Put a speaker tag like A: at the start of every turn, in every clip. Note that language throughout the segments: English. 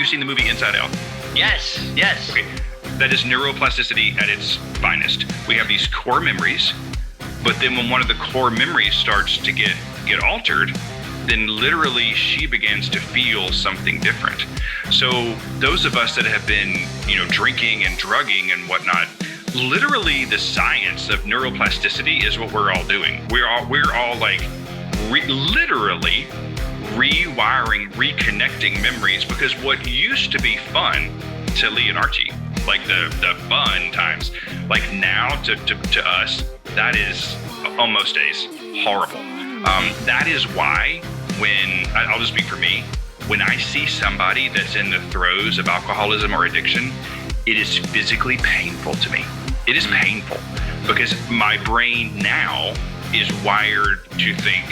A: you seen the movie Inside Out?
B: Yes.
A: Okay. That is neuroplasticity at its finest. We have these core memories, but then when one of the core memories starts to get altered, then literally she begins to feel something different. So those of us that have been, drinking and drugging and whatnot, literally the science of neuroplasticity is what we're all doing. We're all like literally rewiring, reconnecting memories, because what used to be fun to Lee and Archie, like the fun times, like now to us, that is almost days horrible. That is why when I'll just speak for me, when I see somebody that's in the throes of alcoholism or addiction, it is physically painful to me. It is painful because my brain now is wired to think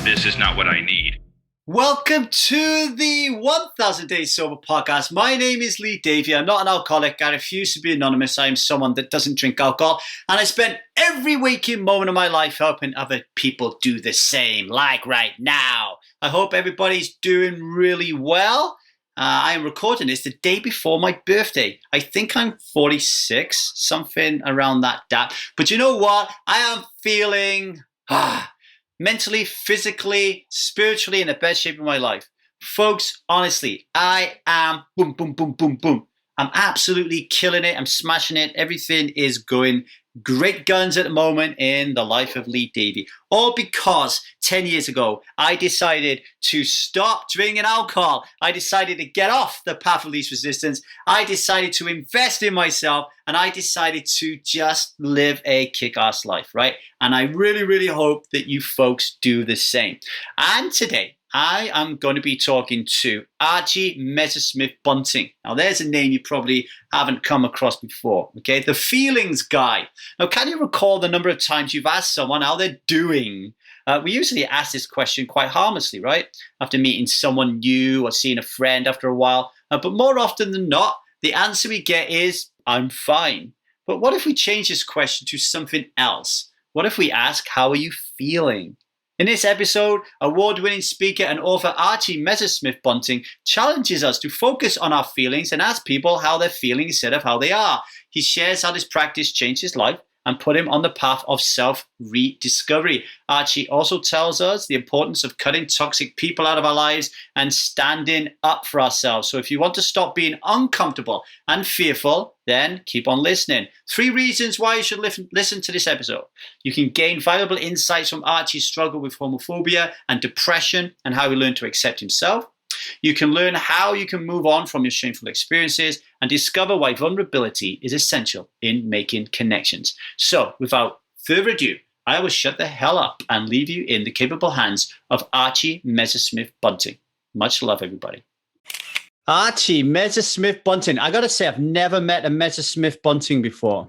A: this is not what I need.
C: Welcome to the 1000 Days Sober podcast. My name is Lee Davey. I'm not an alcoholic. I refuse to be anonymous. I am someone that doesn't drink alcohol. And I spent every waking moment of my life helping other people do the same, like right now. I hope everybody's doing really well. I am recording this the day before my birthday. I think I'm 46, something around that date. But you know what? I am feeling mentally, physically, spiritually in the best shape of my life. Folks, honestly, I am boom, boom, boom, boom, boom. I'm absolutely killing it. I'm smashing it. Everything is going great guns at the moment in the life of Lee Davey. All because 10 years ago, I decided to stop drinking alcohol. I decided to get off the path of least resistance. I decided to invest in myself, and I decided to just live a kick-ass life, right? And I really, really hope that you folks do the same. And today, I am going to be talking to Archie Messersmith-Bunting. Now, there's a name you probably haven't come across before, okay? The feelings guy. Now, can you recall the number of times you've asked someone how they're doing? We usually ask this question quite harmlessly, right? After meeting someone new or seeing a friend after a while. But more often than not, the answer we get is, I'm fine. But what if we change this question to something else? What if we ask, how are you feeling? In this episode, award-winning speaker and author Archie Messersmith-Bunting challenges us to focus on our feelings and ask people how they're feeling instead of how they are. He shares how this practice changed his life and put him on the path of self-rediscovery. Archie also tells us the importance of cutting toxic people out of our lives and standing up for ourselves. So if you want to stop being uncomfortable and fearful, then keep on listening. 3 reasons why you should listen to this episode. You can gain valuable insights from Archie's struggle with homophobia and depression and how he learned to accept himself. You can learn how you can move on from your shameful experiences and discover why vulnerability is essential in making connections. So, without further ado, I will shut the hell up and leave you in the capable hands of Archie Messersmith-Bunting. Much love, everybody. Archie Messersmith-Bunting. I got to say, I've never met a Messersmith-Bunting before.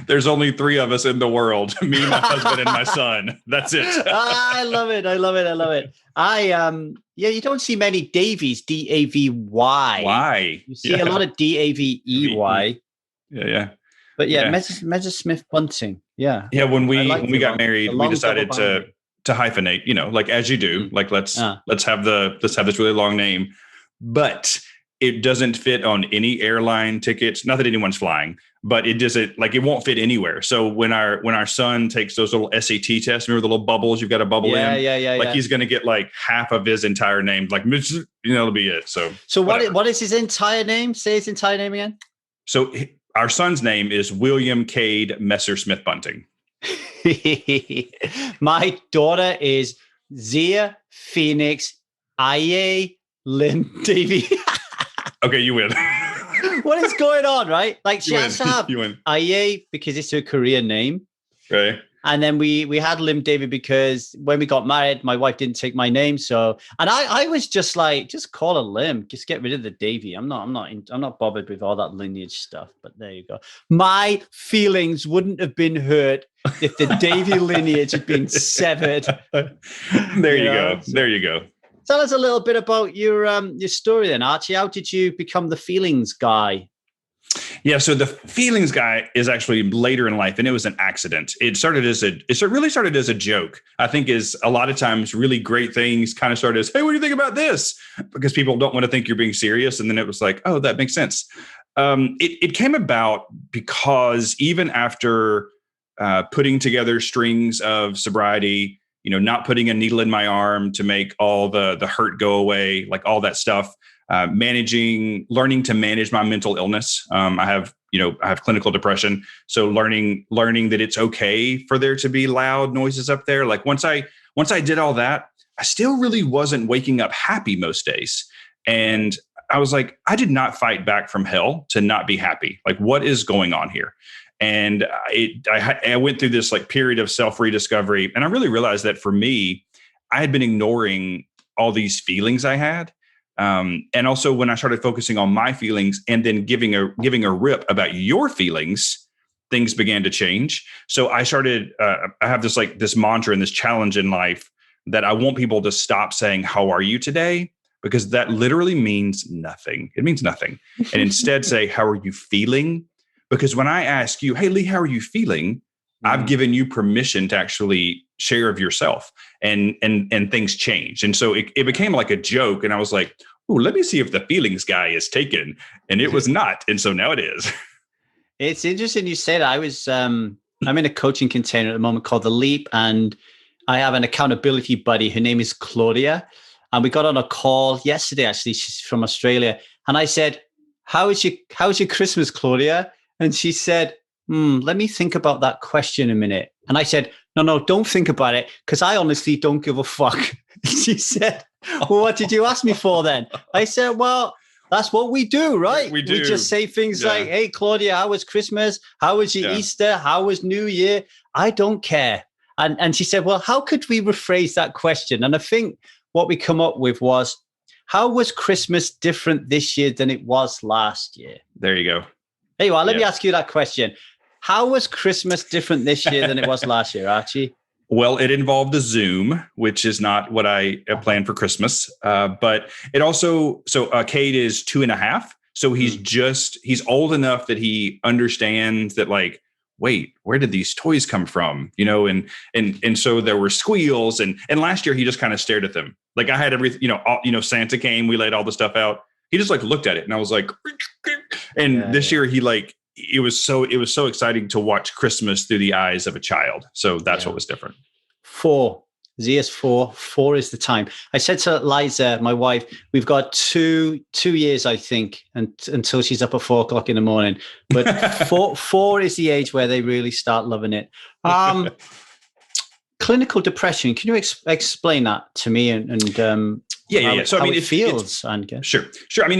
A: There's only 3 of us in the world. Me, my husband, and my son. That's it.
C: I love it. You don't see many Davies, D-A-V-Y.
A: Why?
C: You see a lot of D-A-V-E-Y.
A: Yeah.
C: But Messersmith-Bunting. Yeah.
A: Yeah, when we got married, we decided to hyphenate, like as you do. Like let's have this really long name. But it doesn't fit on any airline tickets. Not that anyone's flying, but it doesn't, like, it won't fit anywhere. So when our son takes those little SAT tests, remember the little bubbles you've got to bubble in? Yeah. He's going to get like half of his entire name, like, it'll be it. So
C: what is his entire name? Say his entire name again.
A: So our son's name is William Cade Messersmith-Bunting.
C: My daughter is Zia Phoenix Aye Lynn Davey.
A: Okay, you win.
C: What is going on, right? Like, she has to have Aye because it's her Korean name.
A: Right.
C: And then we had Lim David because when we got married, my wife didn't take my name. So, and I was just like, just call her Lim. Just get rid of the Davy. I'm not bothered with all that lineage stuff. But there you go. My feelings wouldn't have been hurt if the Davy lineage had been severed.
A: There you go. There you go.
C: Tell us a little bit about your story then, Archie. How did you become the feelings guy?
A: Yeah, so the feelings guy is actually later in life, and it was an accident. It really started as a joke. I think is a lot of times really great things kind of started as, hey, what do you think about this? Because people don't want to think you're being serious, and then it was like, oh, that makes sense. It came about because even after putting together strings of sobriety, not putting a needle in my arm to make all the hurt go away, like all that stuff. Learning to manage my mental illness. I have clinical depression. So learning that it's okay for there to be loud noises up there. Like once I did all that, I still really wasn't waking up happy most days. And I was like, I did not fight back from hell to not be happy. Like, what is going on here? And I went through this like period of self-rediscovery. And I really realized that for me, I had been ignoring all these feelings I had. And also when I started focusing on my feelings and then giving a rip about your feelings, things began to change. So I started, I have this mantra and this challenge in life that I want people to stop saying, how are you today? Because that literally means nothing. It means nothing. And instead say, how are you feeling? Because when I ask you, hey, Lee, how are you feeling? I've given you permission to actually share of yourself, and things change. And so it became like a joke. And I was like, oh, let me see if the feelings guy is taken. And it was not. And so now it is.
C: It's interesting you say that. I'm in a coaching container at the moment called The Leap, and I have an accountability buddy. Her name is Claudia. And we got on a call yesterday, actually. She's from Australia. And I said, how was your Christmas, Claudia? And she said, let me think about that question a minute. And I said, no, don't think about it, because I honestly don't give a fuck. She said, well, what did you ask me for then? I said, well, that's what we do, right?
A: We do.
C: We just say things like, hey, Claudia, how was Christmas? How was your Easter? How was New Year? I don't care. And she said, well, how could we rephrase that question? And I think what we come up with was, how was Christmas different this year than it was last year?
A: There you go.
C: Hey, well, let me ask you that question. How was Christmas different this year than it was last year, Archie?
A: Well, it involved a Zoom, which is not what I planned for Christmas. But it also, Cade is 2.5. So he's old enough that he understands that, like, wait, where did these toys come from? And so there were squeals. And last year he just kind of stared at them. Like I had everything, Santa came, we laid all the stuff out. He just like looked at it and I was like, and this year he like, it was so exciting to watch Christmas through the eyes of a child. So that's what was different.
C: 4. Z is 4. 4 is the time. I said to Liza, my wife, we've got two years, I think, until she's up at 4 o'clock in the morning. But 4 is the age where they really start loving it. Clinical depression. Can you explain that to me? Yeah. So I mean, it feels.
A: Sure. I mean,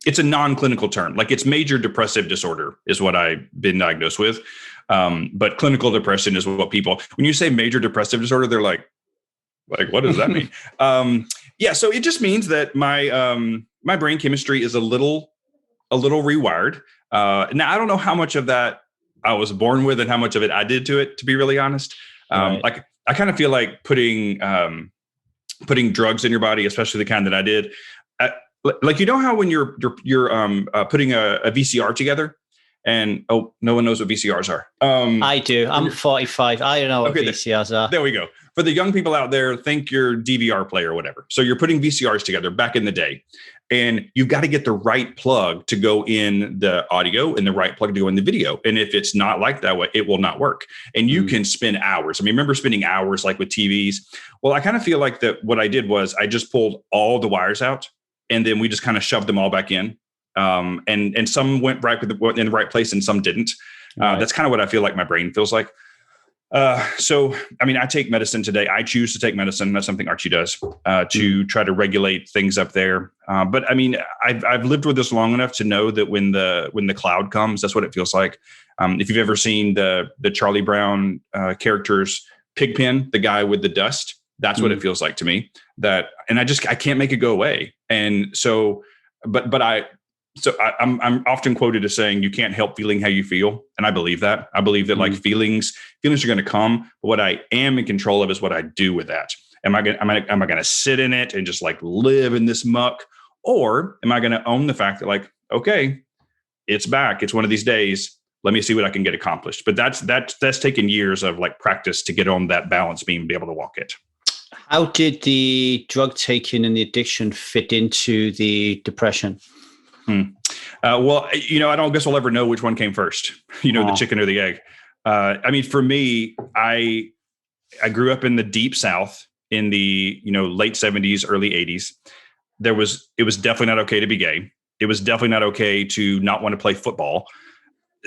A: it's a non-clinical term. Like it's major depressive disorder is what I've been diagnosed with. But clinical depression is what people, when you say major depressive disorder, they're like, what does that mean? So it just means that my brain chemistry is a little rewired. Now I don't know how much of that I was born with and how much of it I did to it, to be really honest. Like I kind of feel like putting drugs in your body, especially the kind that I did, like, how when you're putting a VCR together and, no one knows what VCRs are.
C: I do. I'm 45. I don't know what VCRs are.
A: There we go. For the young people out there, think your DVR player or whatever. So you're putting VCRs together back in the day, and you've got to get the right plug to go in the audio and the right plug to go in the video. And if it's not like that way, it will not work. And you can spend hours. I mean, remember spending hours like with TVs? Well, I kind of feel like that what I did was I just pulled all the wires out, and then we just kind of shoved them all back in. And some went right in the right place and some didn't. That's kind of what I feel like my brain feels like. So, I mean, I take medicine today. I choose to take medicine. That's something Archie does, to try to regulate things up there. But I mean, I've lived with this long enough to know that when the cloud comes, that's what it feels like. If you've ever seen the Charlie Brown characters, Pigpen, the guy with the dust, that's what it feels like to me. And I can't make it go away. And so, I'm often quoted as saying, you can't help feeling how you feel. And I believe that. I believe that like feelings are going to come. But what I am in control of is what I do with that. Am I going to sit in it and just like live in this muck? Or am I going to own the fact that like, okay, it's back. It's one of these days. Let me see what I can get accomplished. But that's taken years of like practice to get on that balance beam and be able to walk it.
C: How did the drug taking and the addiction fit into the depression?
A: Well, I don't guess I'll ever know which one came first, the chicken or the egg. I mean, for me, I grew up in the deep South in the, late 70s, early 80s. It was definitely not okay to be gay. It was definitely not okay to not want to play football.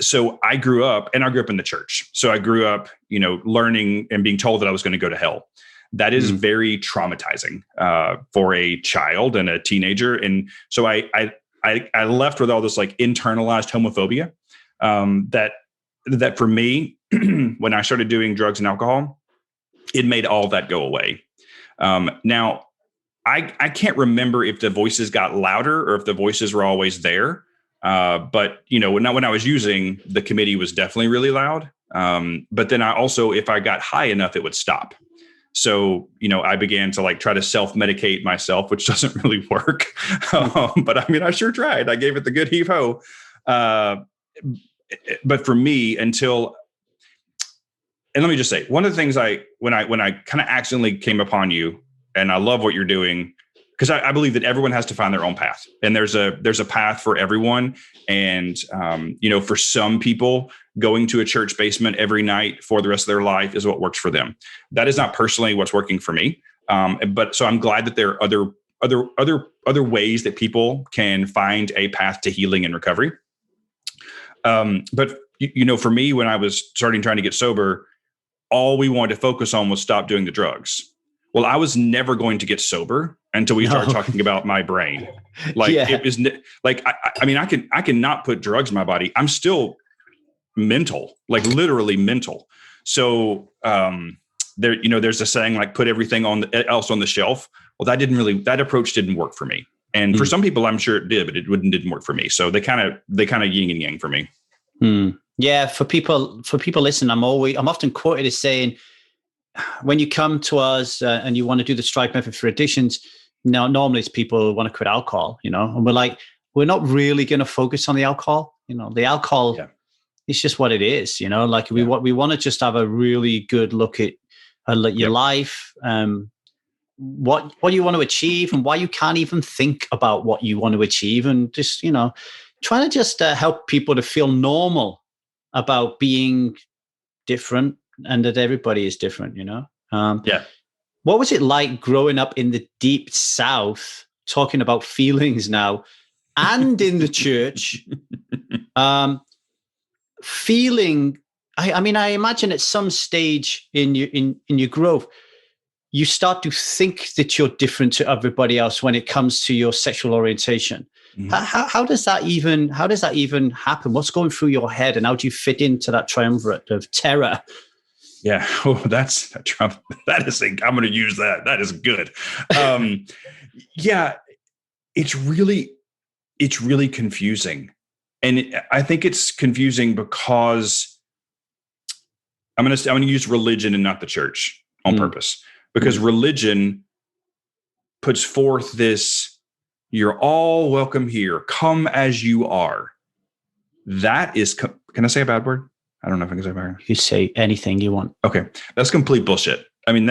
A: So I grew up in the church. So I grew up, learning and being told that I was going to go to hell. That is very traumatizing for a child and a teenager. And so I left with all this like internalized homophobia that for me, when I started doing drugs and alcohol, it made all that go away. Now, I can't remember if the voices got louder or if the voices were always there. But when I was using, the committee was definitely really loud. But then I also, if I got high enough, it would stop. So, I began to like try to self-medicate myself, which doesn't really work. But I mean, I sure tried. I gave it the good heave ho. But for me, and let me just say, one of the things when I kind of accidentally came upon you, and I love what you're doing, because I believe that everyone has to find their own path, and there's a path for everyone. And, for some people, going to a church basement every night for the rest of their life is what works for them. That is not personally what's working for me. But so I'm glad that there are other ways that people can find a path to healing and recovery. But for me, when I was trying to get sober, all we wanted to focus on was stop doing the drugs. Well, I was never going to get sober until we started talking about my brain. Like it was like, I can not put drugs in my body. I'm still mental, like literally mental. So, there's a saying like put everything else on the shelf. Well, that approach didn't work for me. And for some people, I'm sure it did, but it didn't work for me. So they kind of yin and yang for me.
C: Yeah. For people listening, I'm often quoted as saying, when you come to us and you want to do the strike method for addictions, now normally it's people want to quit alcohol, and we're not really going to focus on the alcohol. The alcohol is just what it is. We want to just have a really good look at your life, what you want to achieve, and why you can't even think about what you want to achieve, and just trying to just help people to feel normal about being different. And that everybody is different, What was it like growing up in the deep South, talking about feelings now, and in the church, feeling? I imagine at some stage in your growth, you start to think that you're different to everybody else when it comes to your sexual orientation. Mm-hmm. How does that even happen? What's going through your head, and how do you fit into that triumvirate of terror?
A: Yeah. Oh, that's Trump. I'm going to use that. That is good. Yeah, it's really confusing. And I think it's confusing because I'm going to use religion and not the church on purpose, because religion puts forth this, you're all welcome here. Come as you are. That is, can I say a bad word? I don't know if I can say bad.
C: You say anything you want.
A: Okay. That's complete bullshit. I mean,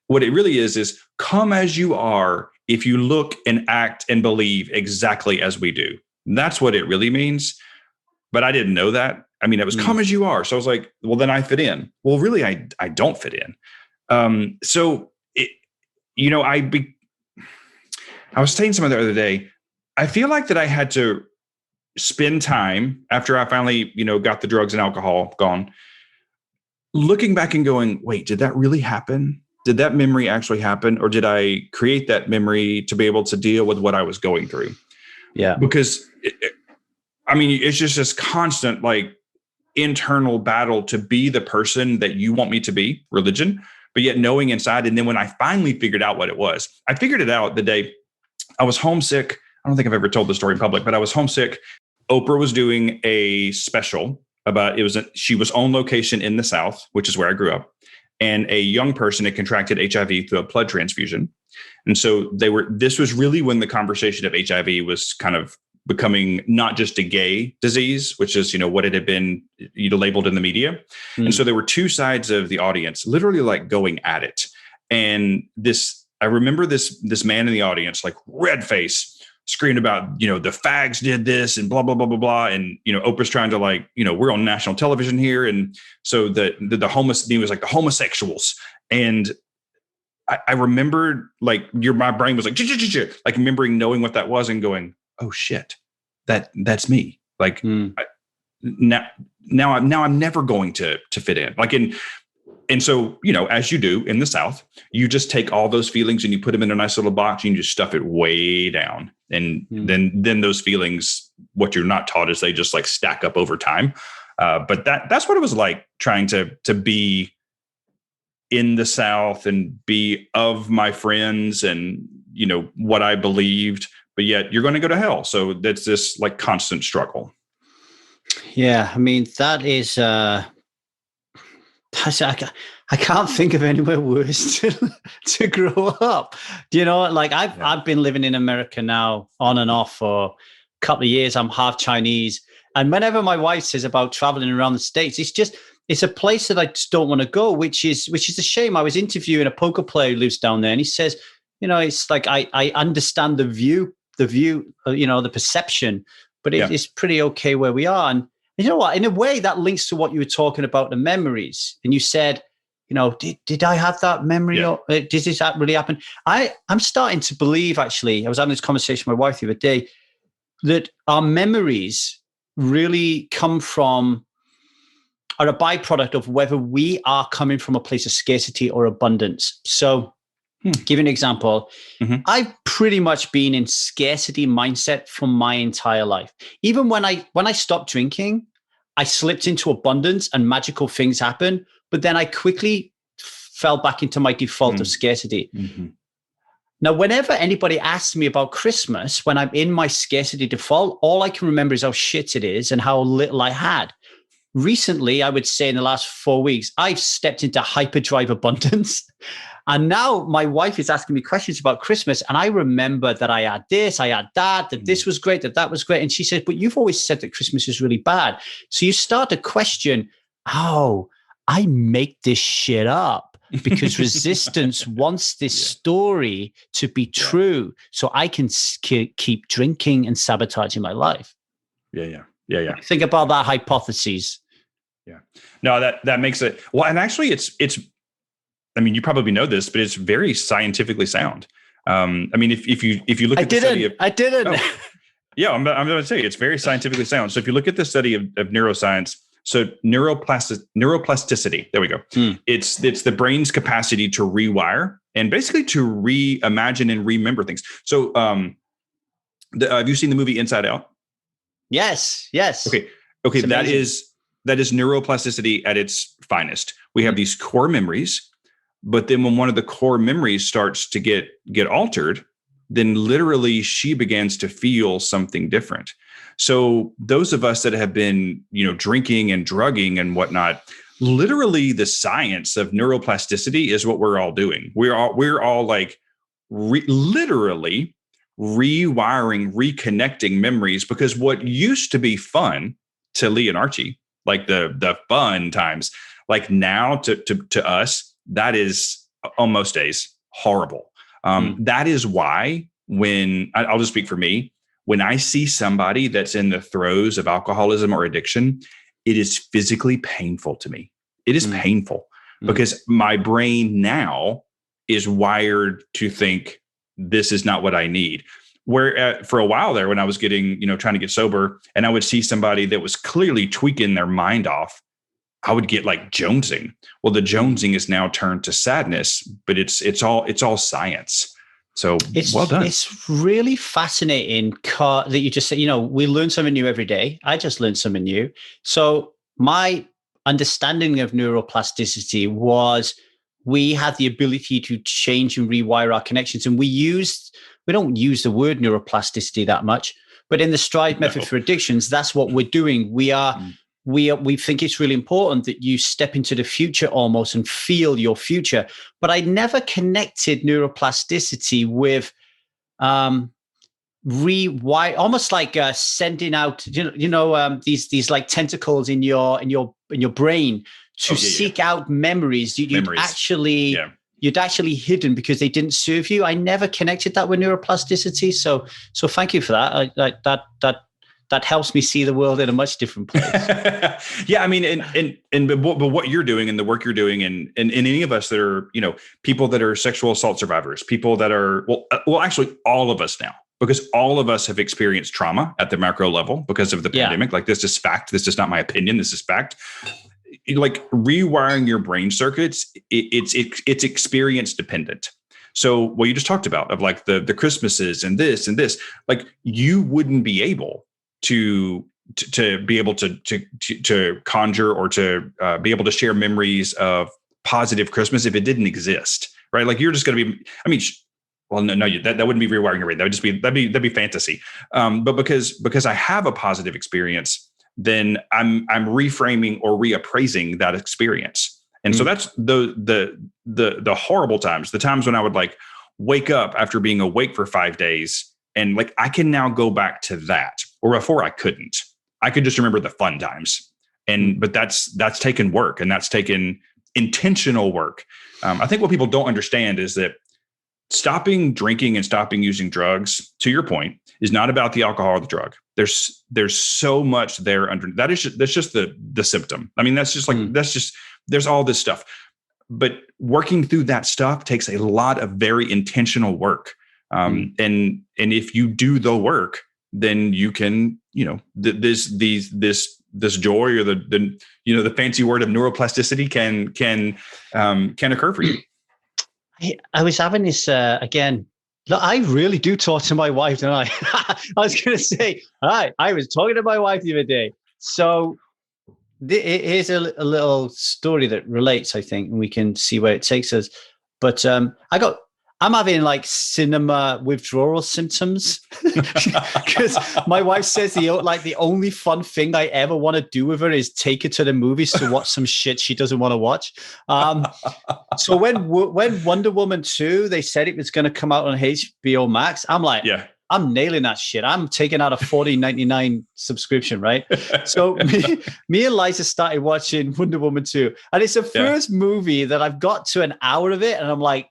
A: what it really is come as you are if you look and act and believe exactly as we do. That's what it really means. But I didn't know that. I mean, it was come as you are. So I was like, well, then I fit in. Well, really, I don't fit in. I was saying something the other day. I feel like that I had to spend time after I finally, got the drugs and alcohol gone, looking back and going, wait, did that really happen? Did that memory actually happen? Or did I create that memory to be able to deal with what I was going through? Yeah. Because it's just this constant, like, internal battle to be the person that you want me to be, religion, but yet knowing inside. And then when I finally figured out what it was, I figured it out the day I was homesick. I don't think I've ever told the story in public, but I was homesick. Oprah was doing a special about, she was on location in the South, which is where I grew up. And a young person had contracted HIV through a blood transfusion. And so this was really when the conversation of HIV was kind of becoming not just a gay disease, which is, what it had been, labeled in the media. And so there were two sides of the audience literally like going at it. And I remember this man in the audience, like red face, screaming about, the fags did this and blah, blah, blah, blah, blah. And, Oprah's trying to we're on national television here. And so he was like the homosexuals. And I remembered my brain was like remembering knowing what that was and going, oh shit, that's me. Now I'm never going to fit in. And so, as you do in the South, you just take all those feelings and you put them in a nice little box and you just stuff it way down. And then those feelings, what you're not taught is they just like stack up over time. But that's what it was like trying to be in the South and be of my friends and, what I believed, but yet you're going to go to hell. So that's this like constant struggle.
C: Yeah. I mean, that is, I can't think of anywhere worse to grow up. I've been living in America now on and off for a couple of years. I'm half Chinese. And whenever my wife says about traveling around the States, it's a place that I just don't want to go, which is a shame. I was interviewing a poker player who lives down there and he says, it's like, I understand the view, the perception, but it's pretty okay where we are. And you know what? In a way, that links to what you were talking about, the memories. And you said, did I have that memory? Or did this really happen? I'm starting to believe, actually, I was having this conversation with my wife the other day, that our memories really are a byproduct of whether we are coming from a place of scarcity or abundance. So give an example. I've pretty much been in scarcity mindset for my entire life. Even when I stopped drinking, I slipped into abundance and magical things happen, but then I quickly fell back into my default of scarcity. Now, whenever anybody asks me about Christmas, when I'm in my scarcity default, all I can remember is how shit it is and how little I had. Recently, I would say in the last 4 weeks, I've stepped into hyperdrive abundance. And now my wife is asking me questions about Christmas. And I remember that I had this, I had that this was great, that was great. And she said, but you've always said that Christmas is really bad. So you start to question, I make this shit up because resistance wants this story to be true. So I can keep drinking and sabotaging my life.
A: Yeah.
C: Think about that hypothesis.
A: Yeah. No, that makes it well. And actually, it's. I mean, you probably know this, but it's very scientifically sound. I mean, if you look at the study of,
C: I didn't.
A: Oh, yeah, I'm going to say it's very scientifically sound. So if you look at the study of neuroscience, so neuroplasticity. There we go. It's the brain's capacity to rewire and basically to reimagine and remember things. So, have you seen the movie Inside Out?
C: Yes.
A: Okay. That is neuroplasticity at its finest. We have these core memories, but then when one of the core memories starts to get altered, then literally she begins to feel something different. So those of us that have been, drinking and drugging and whatnot, literally the science of neuroplasticity is what we're all doing. We're all like literally rewiring, reconnecting memories, because what used to be fun to Lee and Archie, like the fun times, like now to us, that is almost days horrible. That is why when I'll just speak for me, when I see somebody that's in the throes of alcoholism or addiction, it is physically painful to me. It is painful because my brain now is wired to think this is not what I need. Where for a while there, when I was getting, trying to get sober, and I would see somebody that was clearly tweaking their mind off, I would get like jonesing. Well, the jonesing is now turned to sadness, but it's all science. So well done.
C: It's really fascinating that you just said, we learn something new every day. I just learned something new. So my understanding of neuroplasticity was we had the ability to change and rewire our connections. And we don't use the word neuroplasticity that much, but in the STRIDE method for addictions, that's what we're doing. We are we think it's really important that you step into the future almost and feel your future. But I never connected neuroplasticity with almost like sending out these like tentacles in your brain to seek out memories you'd actually hidden because they didn't serve you. I never connected that with neuroplasticity. So thank you for that. That helps me see the world in a much different place.
B: Yeah, I mean, but what you're doing and the work you're doing, and any of us that are, people that are sexual assault survivors, people that are, well, actually all of us now, because all of us have experienced trauma at the macro level because of the pandemic. Like, this is fact. This is not my opinion. This is fact. Like, rewiring your brain circuits, it's experience dependent. So what you just talked about of like the Christmases and this, like, you wouldn't be able to be able to conjure or to be able to share memories of positive Christmas if it didn't exist, right? Like, you're just going to be, I mean, well, no, that wouldn't be rewiring your brain. That would just be, that'd be fantasy. But because I have a positive experience, then I'm reframing or reappraising that experience. And so that's the horrible times, the times when I would like wake up after being awake for 5 days. And like, I can now go back to that, or before I couldn't. I could just remember the fun times. But that's taken work, and that's taken intentional work. I think what people don't understand is that stopping drinking and stopping using drugs, to your point, is not about the alcohol or the drug. There's so much there under that's just the symptom. I mean, that's just like there's all this stuff. But working through that stuff takes a lot of very intentional work. And if you do the work, then you can, this joy, or the fancy word of neuroplasticity can occur for you.
C: I was having this again. Look, I really do talk to my wife, don't I? I was going to say, I was talking to my wife the other day. So here's a little story that relates, I think, and we can see where it takes us. But I'm having like cinema withdrawal symptoms because my wife says the only fun thing I ever want to do with her is take her to the movies to watch some shit she doesn't want to watch. So when Wonder Woman 2, they said it was going to come out on HBO Max, I'm like, I'm nailing that shit. I'm taking out a $14.99 subscription, right? So me and Liza started watching Wonder Woman 2, and it's the first movie that I've got to an hour of it, and I'm like,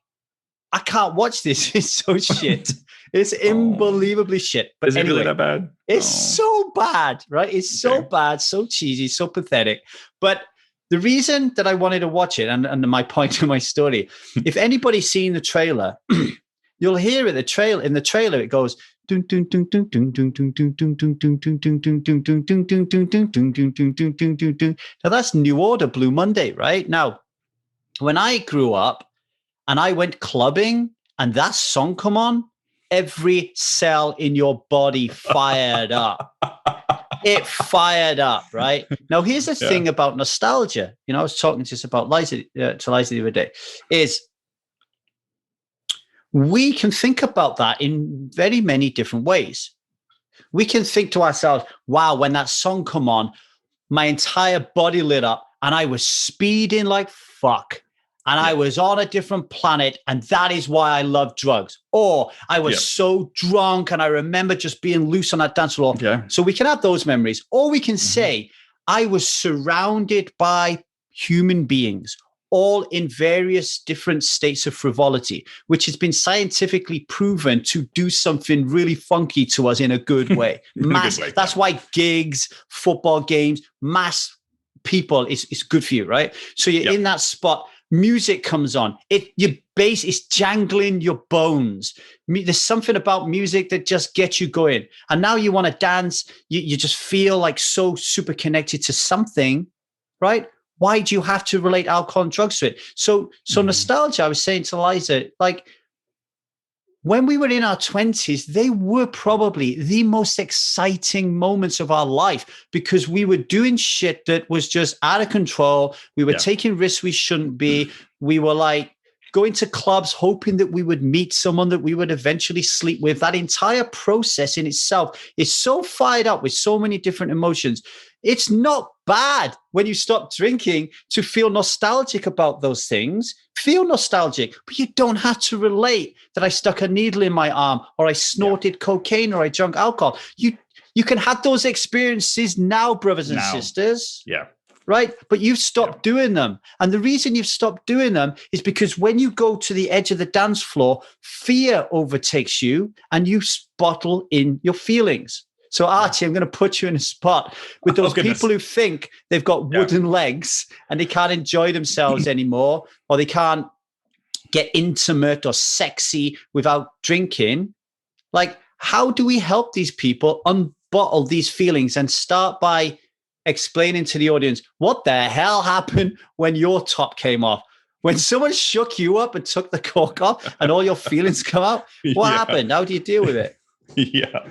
C: I can't watch this. It's so shit. It's unbelievably shit. But
B: is it really that bad?
C: It's so bad, right? It's so bad, so cheesy, so pathetic. But the reason that I wanted to watch it, and my point to my story, if anybody's seen the trailer, you'll hear it. In the trailer, it goes. Now that's New Order, Blue Monday, right? Now, when I grew up, and I went clubbing and that song come on, every cell in your body fired up. It fired up, right? Now, here's the thing about nostalgia. I was talking to Liza the other day, is we can think about that in very many different ways. We can think to ourselves, wow, when that song come on, my entire body lit up and I was speeding like fuck. And I was on a different planet, and that is why I love drugs. Or I was so drunk, and I remember just being loose on that dance floor. So we can have those memories. Or we can say, I was surrounded by human beings, all in various different states of frivolity, which has been scientifically proven to do something really funky to us in a good way. That's why gigs, football games, mass people is good for you, right? So you're in that spot. Music comes on. Your bass is jangling your bones. There's something about music that just gets you going. And now you want to dance. You just feel like so super connected to something, right? Why do you have to relate alcohol and drugs to it? So nostalgia, I was saying to Liza, like, when we were in our 20s, they were probably the most exciting moments of our life because we were doing shit that was just out of control. We were taking risks we shouldn't be. We were like going to clubs, hoping that we would meet someone that we would eventually sleep with. That entire process in itself is so fired up with so many different emotions. It's not bad when you stop drinking to feel nostalgic about those things. Feel nostalgic, but you don't have to relate that I stuck a needle in my arm or I snorted cocaine or I drank alcohol. You can have those experiences now, brothers and sisters.
B: Yeah.
C: Right? But you've stopped doing them. And the reason you've stopped doing them is because when you go to the edge of the dance floor, fear overtakes you and you bottle in your feelings. So, Archie, I'm going to put you in a spot with those people who think they've got wooden legs and they can't enjoy themselves anymore, or they can't get intimate or sexy without drinking. Like, how do we help these people unbottle these feelings and start by explaining to the audience what the hell happened when your top came off? When someone shook you up and took the cork off and all your feelings come out, what happened? How do you deal with it?
B: Yeah.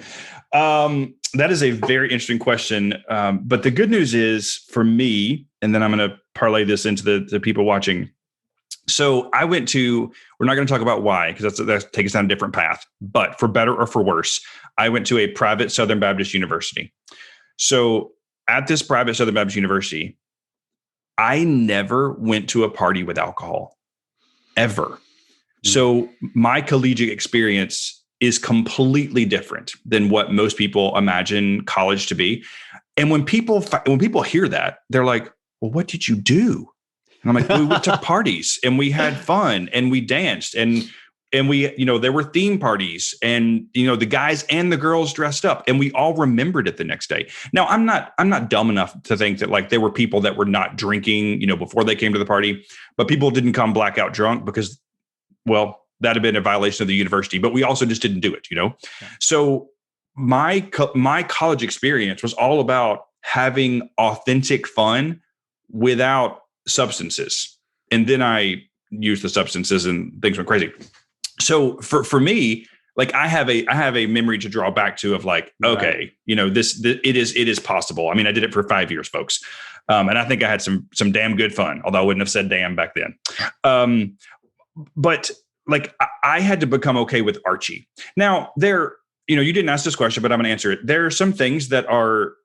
B: That is a very interesting question. But the good news is for me, and then I'm going to parlay this into the people watching. So we're not going to talk about why, because that's takes us down a different path, but for better or for worse, I went to a private Southern Baptist university. So at this private Southern Baptist university, I never went to a party with alcohol, ever. So my collegiate experience is completely different than what most people imagine college to be. And when people hear that, they're like, well, what did you do? And I'm like, well, we took parties and we had fun and we danced and we, there were theme parties and, the guys and the girls dressed up and we all remembered it the next day. Now, I'm not dumb enough to think that like there were people that were not drinking, before they came to the party, but people didn't come blackout drunk because, well, that'd have been a violation of the university, but we also just didn't do it, So my college experience was all about having authentic fun without substances. And then I used the substances and things went crazy. So for me, like I have a memory to draw back to of like, okay, it is possible. I mean, I did it for 5 years, folks. And I think I had some damn good fun, although I wouldn't have said damn back then. But like I had to become okay with Archie. Now you didn't ask this question, but I'm going to answer it. There are some things that are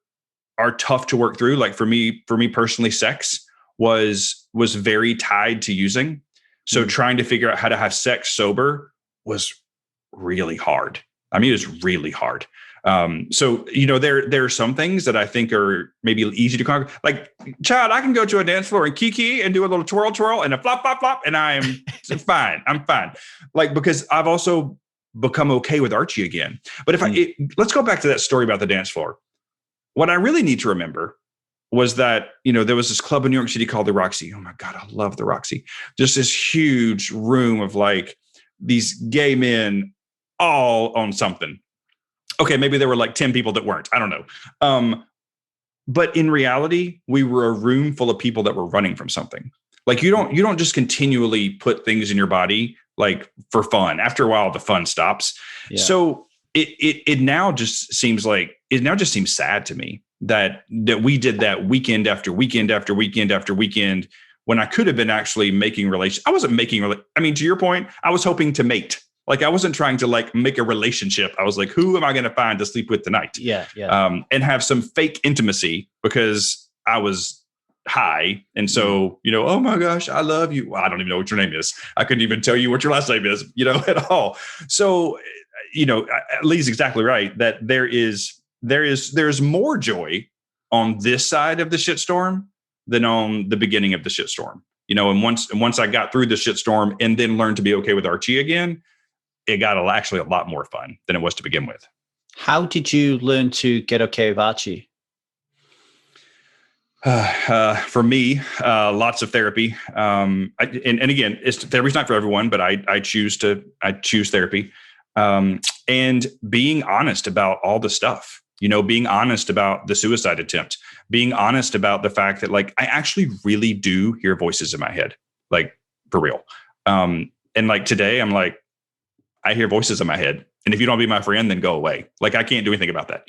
B: tough to work through. Like for me personally, sex was very tied to using. So trying to figure out how to have sex sober was really hard. I mean, it was really hard. So there are some things that I think are maybe easy to conquer. Like, child, I can go to a dance floor and kiki and do a little twirl and a flop, flop, flop, and I'm fine. I'm fine. Like, because I've also become okay with Archie again. But let's go back to that story about the dance floor. What I really need to remember was that, there was this club in New York City called the Roxy. Oh my God, I love the Roxy. Just this huge room of like these gay men all on something. Okay, maybe there were like 10 people that weren't. I don't know. But in reality, we were a room full of people that were running from something. Like you don't just continually put things in your body like for fun. After a while, the fun stops. Yeah. So it now just seems sad to me that we did that weekend after weekend after weekend after weekend when I could have been actually making relations. I wasn't making. I mean, to your point, I was hoping to mate. Like I wasn't trying to like make a relationship. I was like, who am I going to find to sleep with tonight?
C: Yeah.
B: And have some fake intimacy because I was high. And so, oh my gosh, I love you. Well, I don't even know what your name is. I couldn't even tell you what your last name is, at all. So, Lee's exactly right that there's more joy on this side of the shitstorm than on the beginning of the shitstorm. And once I got through the shitstorm and then learned to be okay with Archie again, it got actually a lot more fun than it was to begin with. How
C: did you learn to get okay with Archie?
B: For me, lots of therapy. And again, therapy's not for everyone, but I choose therapy. And being honest about all the stuff, being honest about the suicide attempt, being honest about the fact that like, I actually really do hear voices in my head, like for real. And like today I'm like, I hear voices in my head. And if you don't be my friend, then go away. Like I can't do anything about that,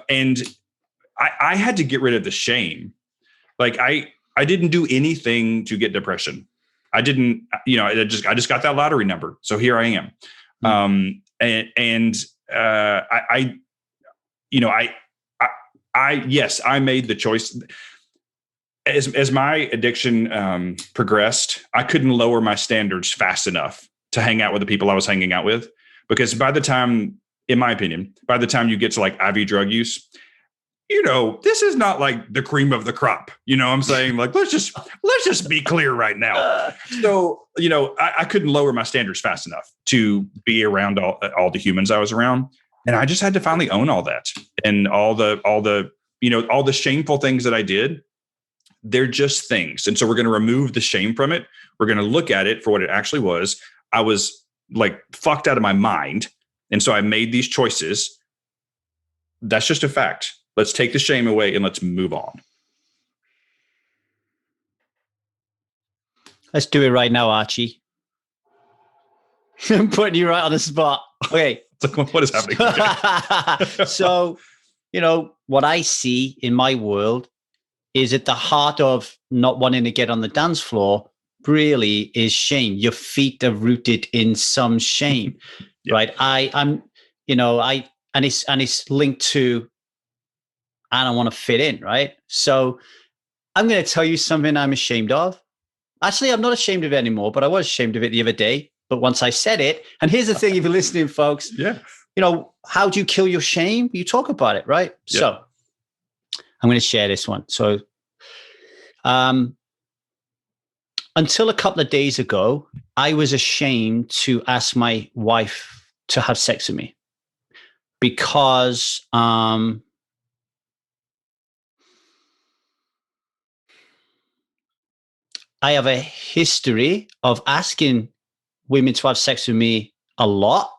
B: and I had to get rid of the shame. Like I didn't do anything to get depression. I didn't, I just got that lottery number. So here I am. I made the choice. As my addiction progressed, I couldn't lower my standards fast enough to hang out with the people I was hanging out with, because by the time, in my opinion, by the time you get to like IV drug use, this is not like the cream of the crop. You know what I'm saying? Like, let's just be clear right now. So, I couldn't lower my standards fast enough to be around all the humans I was around. And I just had to finally own all that, and all the shameful things that I did. They're just things. And so we're going to remove the shame from it. We're going to look at it for what it actually was. I was like fucked out of my mind. And so I made these choices. That's just a fact. Let's take the shame away and let's move on.
C: Let's do it right now, Archie. I'm putting you right on the spot. Okay.
B: It's like, what is happening?
C: So, what I see in my world is at the heart of not wanting to get on the dance floor really is shame. Your feet are rooted in some shame, right? And it's linked to, I don't want to fit in, right? So I'm going to tell you something I'm ashamed of. Actually, I'm not ashamed of it anymore, but I was ashamed of it the other day. But once I said it, and here's the thing, if you're listening, folks, how do you kill your shame? You talk about it, right? Yeah. So I'm going to share this one. So until a couple of days ago, I was ashamed to ask my wife to have sex with me because I have a history of asking women to have sex with me a lot.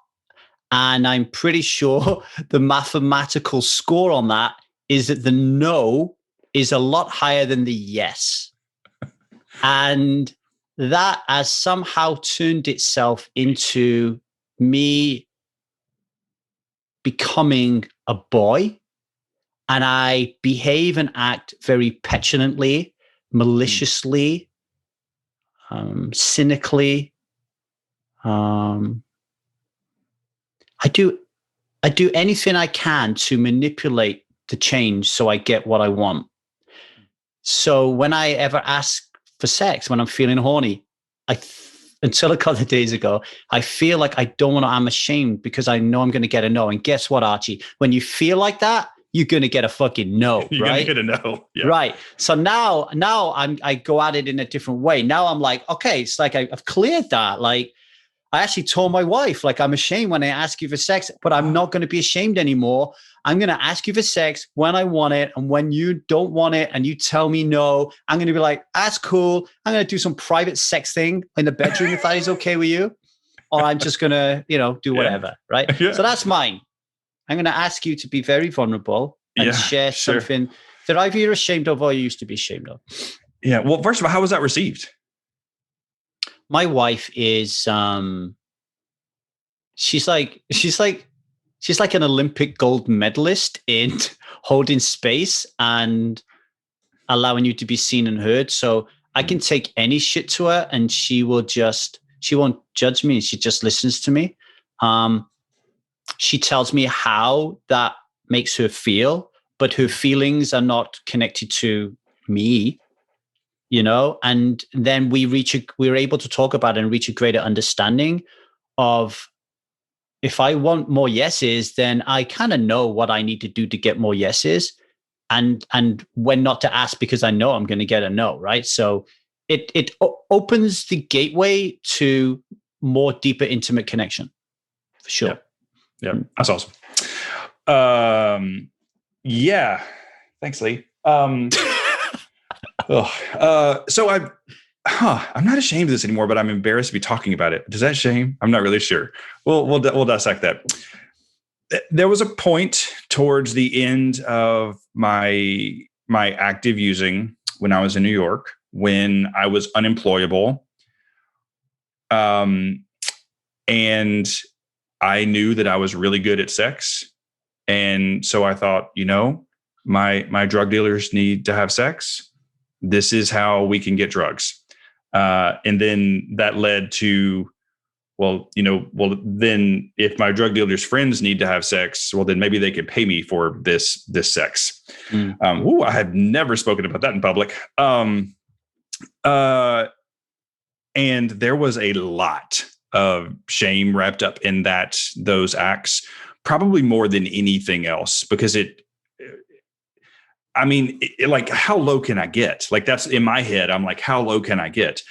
C: And I'm pretty sure the mathematical score on that is that the no is a lot higher than the yes. And that has somehow turned itself into me becoming a boy. And I behave and act very petulantly, maliciously, cynically. I do anything I can to manipulate the change so I get what I want. So when I ever ask for sex, when I'm feeling horny, until a couple of days ago, I feel like I don't want to, I'm ashamed because I know I'm going to get a no. And guess what, Archie? When you feel like that, you're going to get a fucking no,
B: you're
C: right?
B: You're going to get a no. Yeah.
C: Right. So now I go at it in a different way. Now I'm like, okay, it's like I've cleared that. Like, I actually told my wife, like, I'm ashamed when I ask you for sex, but I'm not going to be ashamed anymore. I'm going to ask you for sex when I want it. And when you don't want it and you tell me no, I'm going to be like, that's cool. I'm going to do some private sex thing in the bedroom if that is okay with you. Or I'm just going to, do whatever. Right. Yeah. So that's mine. I'm going to ask you to be very vulnerable and share something that either you're ashamed of or you used to be ashamed of.
B: Yeah. Well, first of all, how was that received?
C: My wife is, she's like an Olympic gold medalist in holding space and allowing you to be seen and heard. So I can take any shit to her and she won't judge me. She just listens to me. She tells me how that makes her feel, but her feelings are not connected to me. And then we're able to talk about it and reach a greater understanding of, if I want more yeses, then I kind of know what I need to do to get more yeses and when not to ask because I know I'm going to get a no, right? So it opens the gateway to more deeper, intimate connection, for sure.
B: Yeah, that's awesome. Yeah. Thanks, Lee. So I'm not ashamed of this anymore, but I'm embarrassed to be talking about it. Does that shame? I'm not really sure. We'll dissect that. There was a point towards the end of my active using when I was in New York, when I was unemployable. And I knew that I was really good at sex. And so I thought, my drug dealers need to have sex. This is how we can get drugs. And then that led to well, then if my drug dealer's friends need to have sex, well, then maybe they could pay me for this sex. I have never spoken about that in public. And there was a lot of shame wrapped up in those acts, probably more than anything else, because like, how low can I get? Like, that's in my head. I'm like, how low can I get?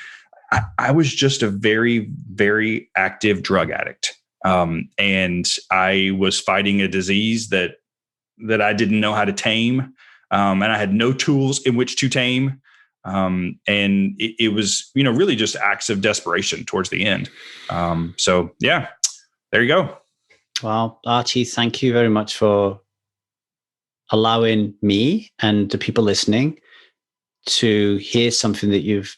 B: I was just a very, very active drug addict. And I was fighting a disease that I didn't know how to tame. And I had no tools in which to tame. And it was, really just acts of desperation towards the end. So yeah, there you go.
C: Well, Archie, thank you very much for allowing me and the people listening to hear something that you've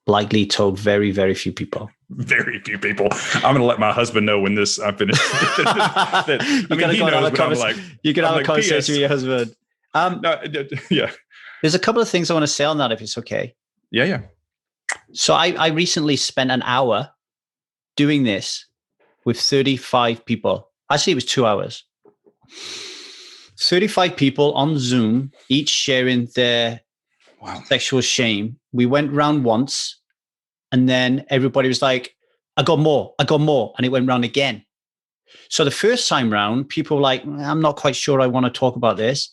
C: likely told very, very few people.
B: Very few people. I'm going to let my husband know when I'm finished. You
C: can have a conversation with your husband.
B: Yeah.
C: There's a couple of things I want to say on that, if it's okay.
B: Yeah.
C: So I recently spent an hour doing this with 35 people. Actually, it was 2 hours. 35 people on Zoom, each sharing their sexual shame. We went round once, and then everybody was like, I got more. And it went round again. So the first time round, people were like, I'm not quite sure I want to talk about this.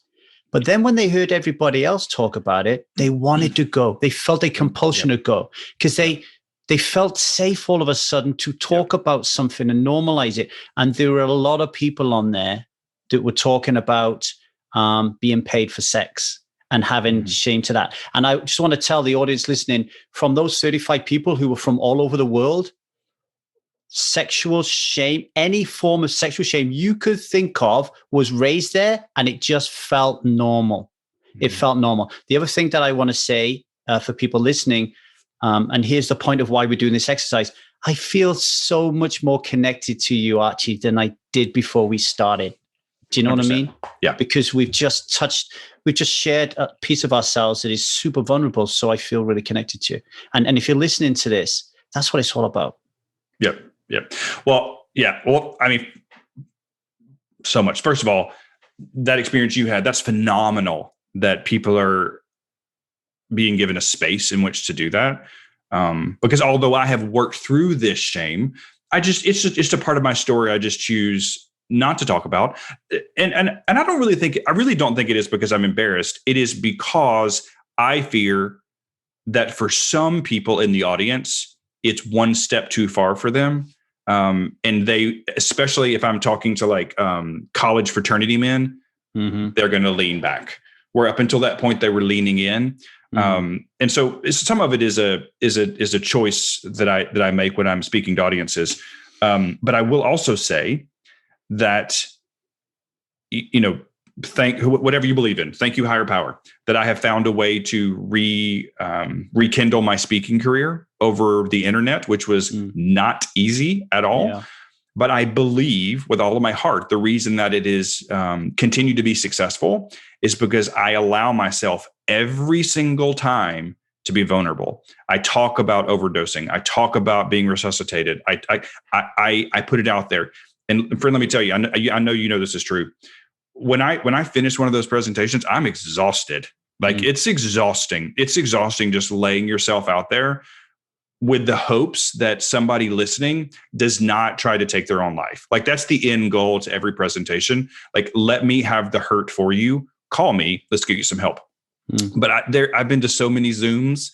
C: But then when they heard everybody else talk about it, they wanted to go. They felt a compulsion to go because they felt safe all of a sudden to talk about something and normalize it. And there were a lot of people on there that were talking about being paid for sex and having shame to that. And I just want to tell the audience listening, from those 35 people who were from all over the world, sexual shame, any form of sexual shame you could think of was raised there, and it just felt normal. It felt normal. The other thing that I want to say for people listening, and here's the point of why we're doing this exercise, I feel so much more connected to you, Archie, than I did before we started. Do you know 100%. What I mean?
B: Yeah.
C: Because we've just shared a piece of ourselves that is super vulnerable. So I feel really connected to you. And if you're listening to this, that's what it's all about.
B: Yep. Well, yeah. Well, I mean, so much. First of all, that experience you had, that's phenomenal that people are being given a space in which to do that. Because although I have worked through this shame, it's just a part of my story. I just choose not to talk about. And I really don't think it is because I'm embarrassed. It is because I fear that for some people in the audience, it's one step too far for them. And they, especially if I'm talking to like college fraternity men, they're going to lean back. Where up until that point, they were leaning in. And so some of it is a choice that I make when I'm speaking to audiences. But I will also say that, thank whatever you believe in, thank you, higher power, that I have found a way to rekindle my speaking career over the internet, which was not easy at all. Yeah. But I believe with all of my heart, the reason that it is continued to be successful is because I allow myself every single time to be vulnerable. I talk about overdosing. I talk about being resuscitated. I put it out there. And friend, let me tell you, I know you know this is true. When I finish one of those presentations, I'm exhausted. Like it's exhausting. It's exhausting just laying yourself out there with the hopes that somebody listening does not try to take their own life. Like that's the end goal to every presentation. Like, let me have the hurt for you. Call me. Let's get you some help. But I've been to so many Zooms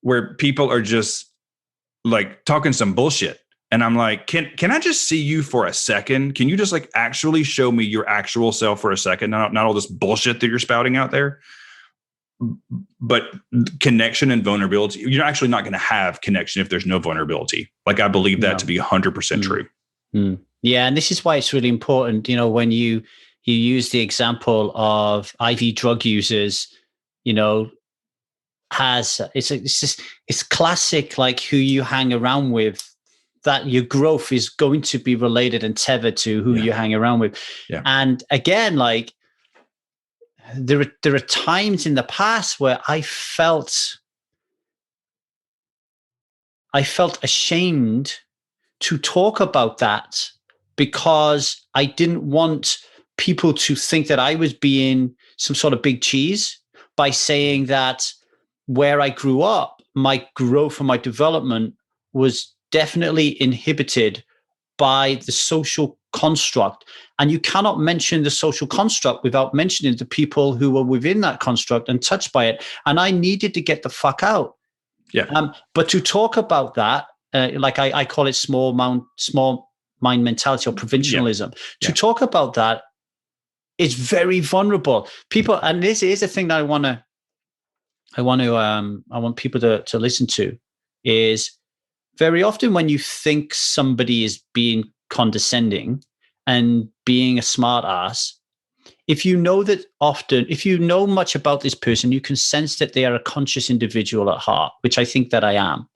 B: where people are just like talking some bullshit. And I'm like, can I just see you for a second? Can you just like actually show me your actual self for a second? Not all this bullshit that you're spouting out there. But connection and vulnerability, you're actually not going to have connection if there's no vulnerability. Like I believe that to be 100% true.
C: Yeah. And this is why it's really important, when you use the example of IV drug users, it's classic, like who you hang around with, that your growth is going to be related and tethered to who you hang around with. Yeah. And again, like there are times in the past where I felt ashamed to talk about that because I didn't want people to think that I was being some sort of big cheese by saying that where I grew up, my growth and my development was definitely inhibited by the social construct. And you cannot mention the social construct without mentioning the people who were within that construct and touched by it. And I needed to get the fuck out.
B: Yeah.
C: But to talk about that, like I call it small mind mentality or provincialism, to talk about that is very vulnerable. People, and this is the thing that I want people to listen to, is very often when you think somebody is being condescending and being a smart ass, if you know much about this person, you can sense that they are a conscious individual at heart, which I think that I am.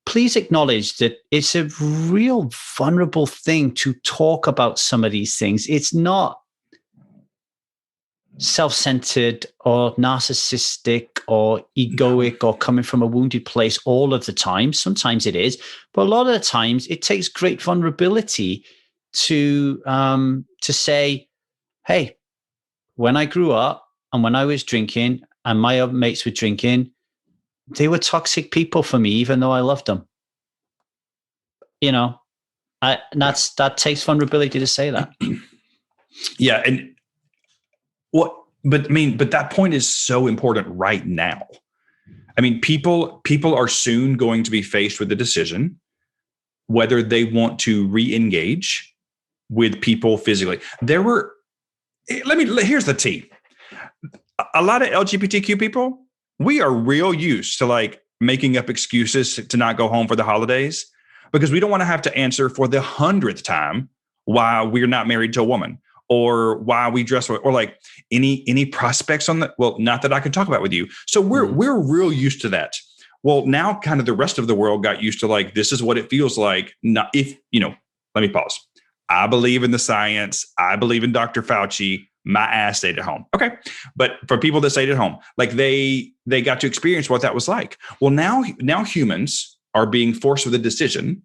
C: Please acknowledge that it's a real vulnerable thing to talk about some of these things. It's not self-centered or narcissistic or egoic or coming from a wounded place all of the time. Sometimes it is, but a lot of the times it takes great vulnerability to say, hey, when I grew up and when I was drinking and my other mates were drinking, they were toxic people for me, even though I loved them. That takes vulnerability to say that.
B: Yeah. And but that point is so important right now. I mean, people are soon going to be faced with the decision whether they want to re-engage with people physically. Here's the tea. A lot of LGBTQ people, we are real used to like making up excuses to not go home for the holidays because we don't want to have to answer for the 100th time why we're not married to a woman or why we dress, or like any prospects on that. Well, not that I can talk about with you. So we're real used to that. Well, now kind of the rest of the world got used to like, this is what it feels like. Not if, let me pause. I believe in the science. I believe in Dr. Fauci. My ass stayed at home. Okay. But for people that stayed at home, like they got to experience what that was like. Well, now humans are being forced with a decision.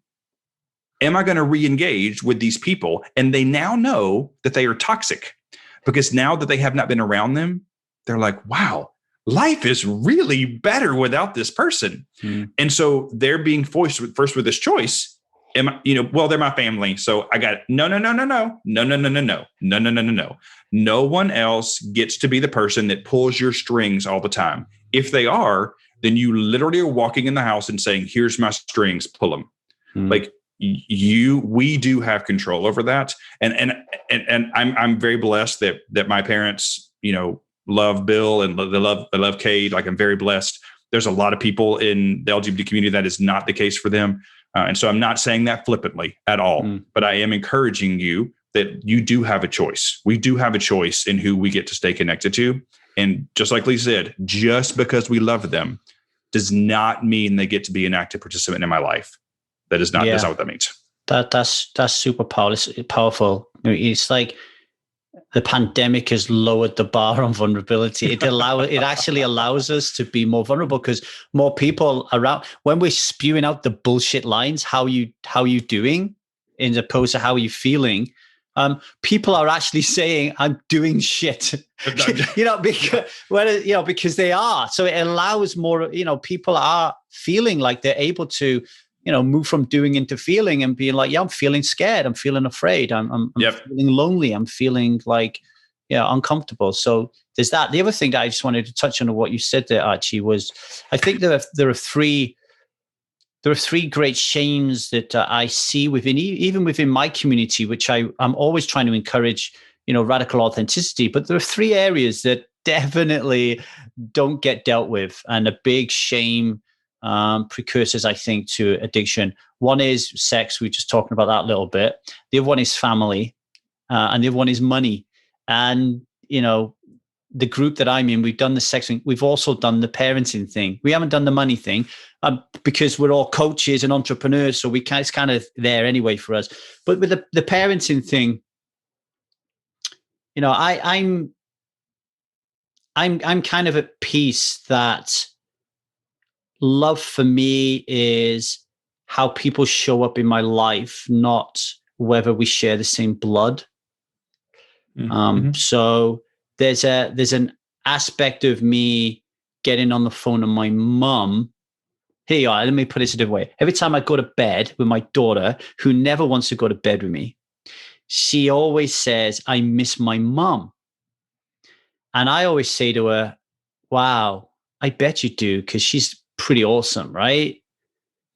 B: Am I going to re-engage with these people? And they now know that they are toxic because now that they have not been around them, they're like, wow, life is really better without this person. And so they're being forced first with this choice. They're my family. So I got it. No. No one else gets to be the person that pulls your strings all the time. If they are, then you literally are walking in the house and saying, here's my strings, pull them. Like we do have control over that. And I'm very blessed that my parents, love Bill and they love Cade. Like I'm very blessed. There's a lot of people in the LGBT community that is not the case for them. And so I'm not saying that flippantly at all, but I am encouraging you that you do have a choice. We do have a choice in who we get to stay connected to. And just like Lee said, just because we love them does not mean they get to be an active participant in my life. That's not what that means.
C: That's super powerful. It's like the pandemic has lowered the bar on vulnerability. It actually allows us to be more vulnerable because more people around. When we're spewing out the bullshit lines, how you doing, as opposed to how are you feeling, people are actually saying I'm doing shit. because they are. So it allows more. People are feeling like they're able to. Move from doing into feeling and being like, yeah, I'm feeling scared. I'm feeling afraid. I'm feeling lonely. I'm feeling like, uncomfortable. So there's that. The other thing that I just wanted to touch on what you said there, Archie, was I think there are three great shames that I see even within my community, which I'm always trying to encourage, radical authenticity. But there are three areas that definitely don't get dealt with, and a big shame precursors, I think, to addiction. One is sex. We were just talking about that a little bit. The other one is family, and the other one is money. And the group that I'm in, we've done the sex thing. We've also done the parenting thing. We haven't done the money thing because we're all coaches and entrepreneurs, so it's kind of there anyway for us. But with the parenting thing, I'm kind of at peace that love for me is how people show up in my life, not whether we share the same blood. So there's an aspect of me getting on the phone to my mum. Here you are. Let me put this a different way. Every time I go to bed with my daughter, who never wants to go to bed with me, she always says, I miss my mum. And I always say to her, wow, I bet you do, because she's pretty awesome, right?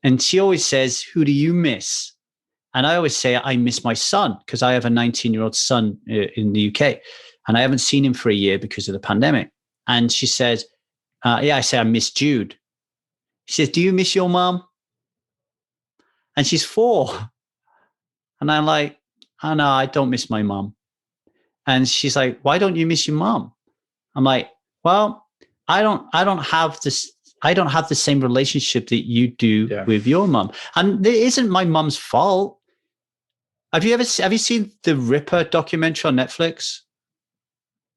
C: And she always says, who do you miss? And I always say, I miss my son, because I have a 19-year-old son in the UK, and I haven't seen him for a year because of the pandemic. And she says, yeah, I say, I miss Jude. She says, do you miss your mom? And she's 4. And I'm like, oh, no, I don't miss my mom. And she's like, why don't you miss your mom? I'm like, well, I don't have the same relationship that you do with your mom. And it isn't my mom's fault. Have you seen the Ripper documentary on Netflix?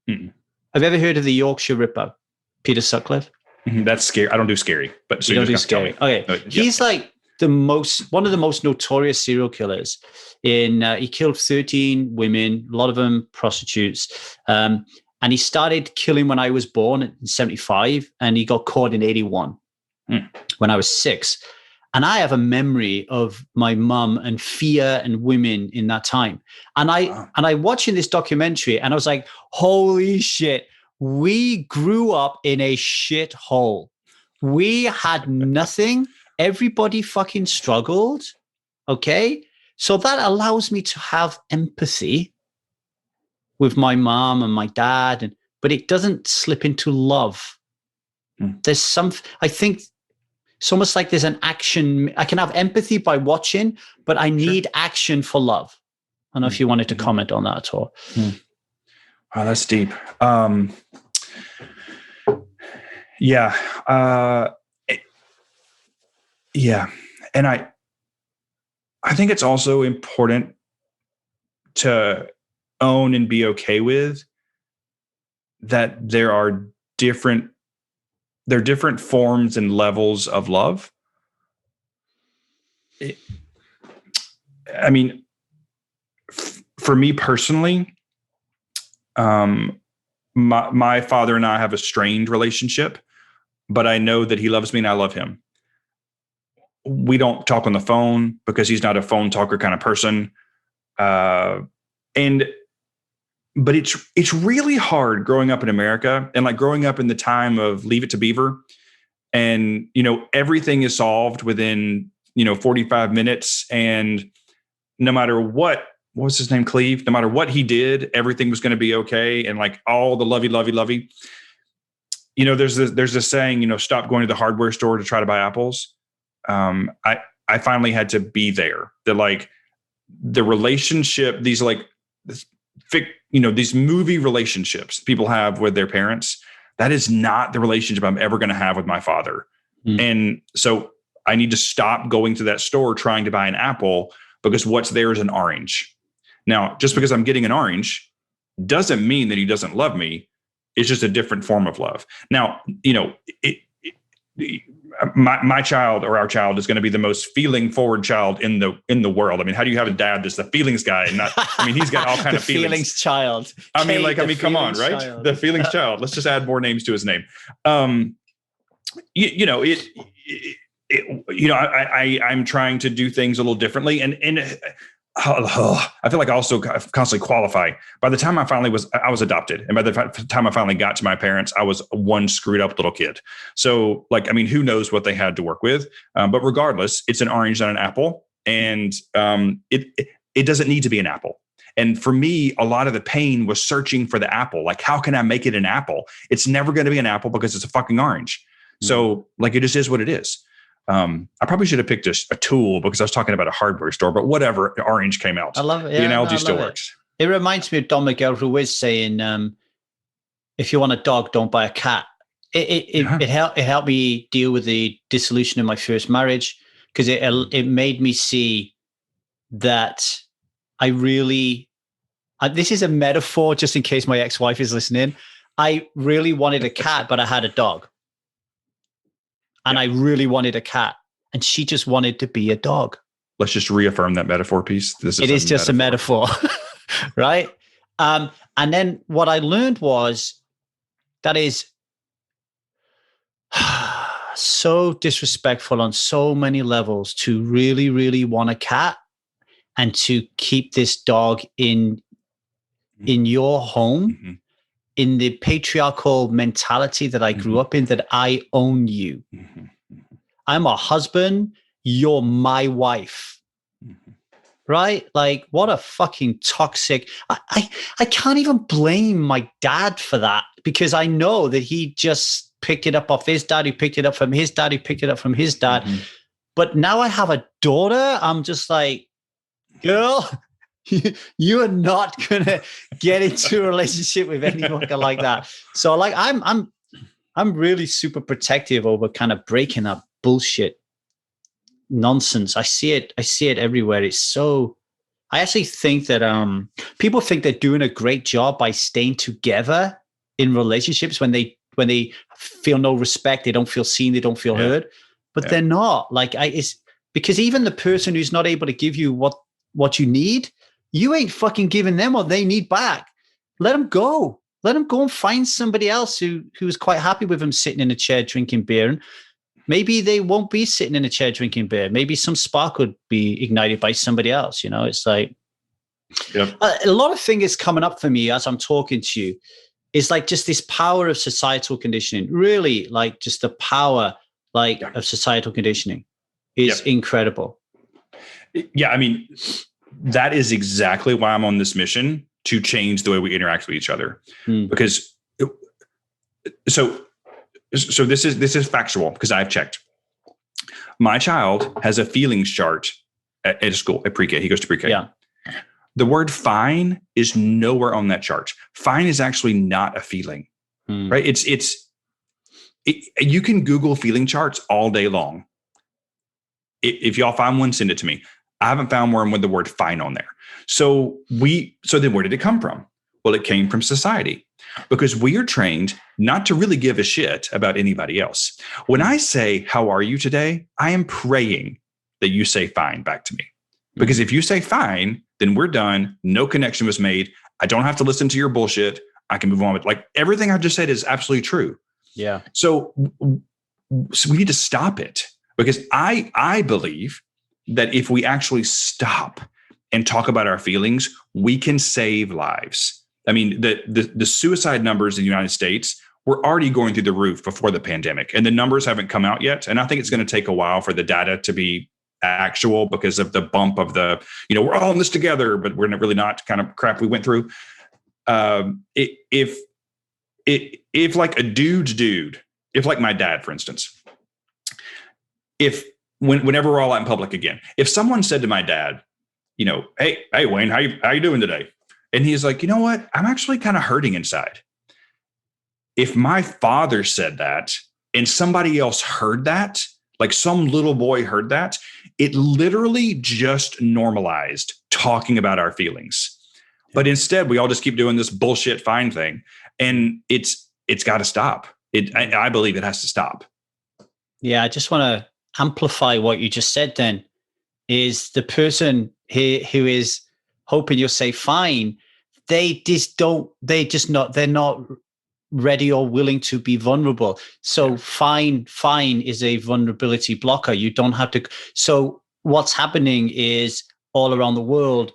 B: Mm-mm.
C: Have you ever heard of the Yorkshire Ripper, Peter Sutcliffe?
B: That's scary. I don't do scary, but so
C: you don't do scary. Okay, he's like one of the most notorious serial killers. He killed 13 women, a lot of them prostitutes. And he started killing when I was born in 75, and he got caught in 81 when I was 6. And I have a memory of my mum and fear and women in that time. And I watching this documentary, and I was like, holy shit, we grew up in a shit hole. We had nothing. Everybody fucking struggled. Okay. So that allows me to have empathy with my mom and my dad, but it doesn't slip into love. There's I think it's almost like there's an action. I can have empathy by watching, but I need action for love. I don't know if you wanted to comment on that at all.
B: Wow, that's deep. Yeah. And I think it's also important to own and be okay with that there are different forms and levels of love. For me personally, my father and I have a strained relationship, but I know that he loves me and I love him. We don't talk on the phone because he's not a phone talker kind of person. But it's really hard growing up in America, and like growing up in the time of Leave It to Beaver, and everything is solved within 45 minutes, and no matter what was his name, Cleve, no matter what he did, everything was going to be okay, and like all the lovey. There's this saying, stop going to the hardware store to try to buy apples. I finally had to be there. That like the relationship, these movie relationships people have with their parents, that is not the relationship I'm ever going to have with my father. And so I need to stop going to that store trying to buy an apple, because what's there is an orange. Now, just because I'm getting an orange doesn't mean that he doesn't love me. It's just a different form of love. Now, my child or our child is going to be the most feeling forward child in the world. I mean, how do you have a dad that's the feelings guy and not? I mean, he's got all kind of feelings.
C: Feelings child.
B: Come on, right? Child. The feelings child. Let's just add more names to his name. I'm trying to do things a little differently, and I feel like I also constantly qualify. By the time I was adopted. And by the time I finally got to my parents, I was one screwed up little kid. So who knows what they had to work with? But regardless, it's an orange, not an apple. And it doesn't need to be an apple. And for me, a lot of the pain was searching for the apple. Like, how can I make it an apple? It's never going to be an apple because it's a fucking orange. So it just is what it is. I probably should have picked a tool, because I was talking about a hardware store, but whatever, orange came out.
C: I love it.
B: Yeah, the analogy still works.
C: It reminds me of Don Miguel Ruiz saying, if you want a dog, don't buy a cat. It helped me deal with the dissolution of my first marriage, because it made me see that I really, this is a metaphor just in case my ex-wife is listening. I really wanted a cat, but I had a dog. And I really wanted a cat. and she just wanted to be a dog.
B: Let's just reaffirm that metaphor piece.
C: It is just a metaphor, right? And then what I learned was that is so disrespectful on so many levels to really, really want a cat and to keep this dog in your home, in the patriarchal mentality that I grew up in, that I own you. I'm a husband. You're my wife. Right? Like, what a fucking toxic. I can't even blame my dad for that, because I know that he just picked it up off his dad. He picked it up from his dad. He picked it up from his dad. But now I have a daughter. I'm just like, girl, you are not going to get into a relationship with anyone like that. So like, I'm really super protective over kind of breaking that bullshit nonsense. I see it everywhere. It's so, I actually think that people think they're doing a great job by staying together in relationships when they feel no respect, they don't feel seen, they don't feel heard, but they're not. Like, it's because even the person who's not able to give you what you need, you ain't fucking giving them what they need back. Let them go. Let them go and find somebody else who's quite happy with them sitting in a chair drinking beer. And maybe they won't be sitting in a chair drinking beer. Maybe some spark would be ignited by somebody else. You know, it's like a lot of things coming up for me as I'm talking to you. Is like just this power of societal conditioning. Really, like just the power of societal conditioning is incredible.
B: Yeah, I mean, that is exactly why I'm on this mission to change the way we interact with each other. Because so this is factual, because I've checked. My child has a feelings chart at school, at pre-K. He goes to pre-K.
C: Yeah.
B: The word fine is nowhere on that chart. Fine is actually not a feeling, right? You can Google feeling charts all day long. If y'all find one, send it to me. I haven't found one with the word fine on there. So then where did it come from? Well, it came from society, because we are trained not to really give a shit about anybody else. When I say, how are you today? I am praying that you say fine back to me. Because if you say fine, then we're done. No connection was made. I don't have to listen to your bullshit. I can move on with, like, everything I just said is absolutely true.
C: Yeah.
B: So we need to stop it, because I believe that if we actually stop and talk about our feelings, we can save lives. I mean, the suicide numbers in the United States were already going through the roof before the pandemic, and the numbers haven't come out yet. And I think it's going to take a while for the data to be actual, because of the bump of the, we're all in this together, but we're really not kind of crap we went through. If like a dude, if like my dad, for instance, whenever we're all out in public again, if someone said to my dad, hey Wayne, how you doing today? And he's like, you know what? I'm actually kind of hurting inside. If my father said that and somebody else heard that, like some little boy heard that, it literally just normalized talking about our feelings. But instead, we all just keep doing this bullshit fine thing. And it's got to stop. I believe it has to stop.
C: Yeah, I just want to amplify what you just said then, is the person who is hoping you'll say fine, they're not ready or willing to be vulnerable. So fine is a vulnerability blocker. You don't have to. So what's happening is all around the world,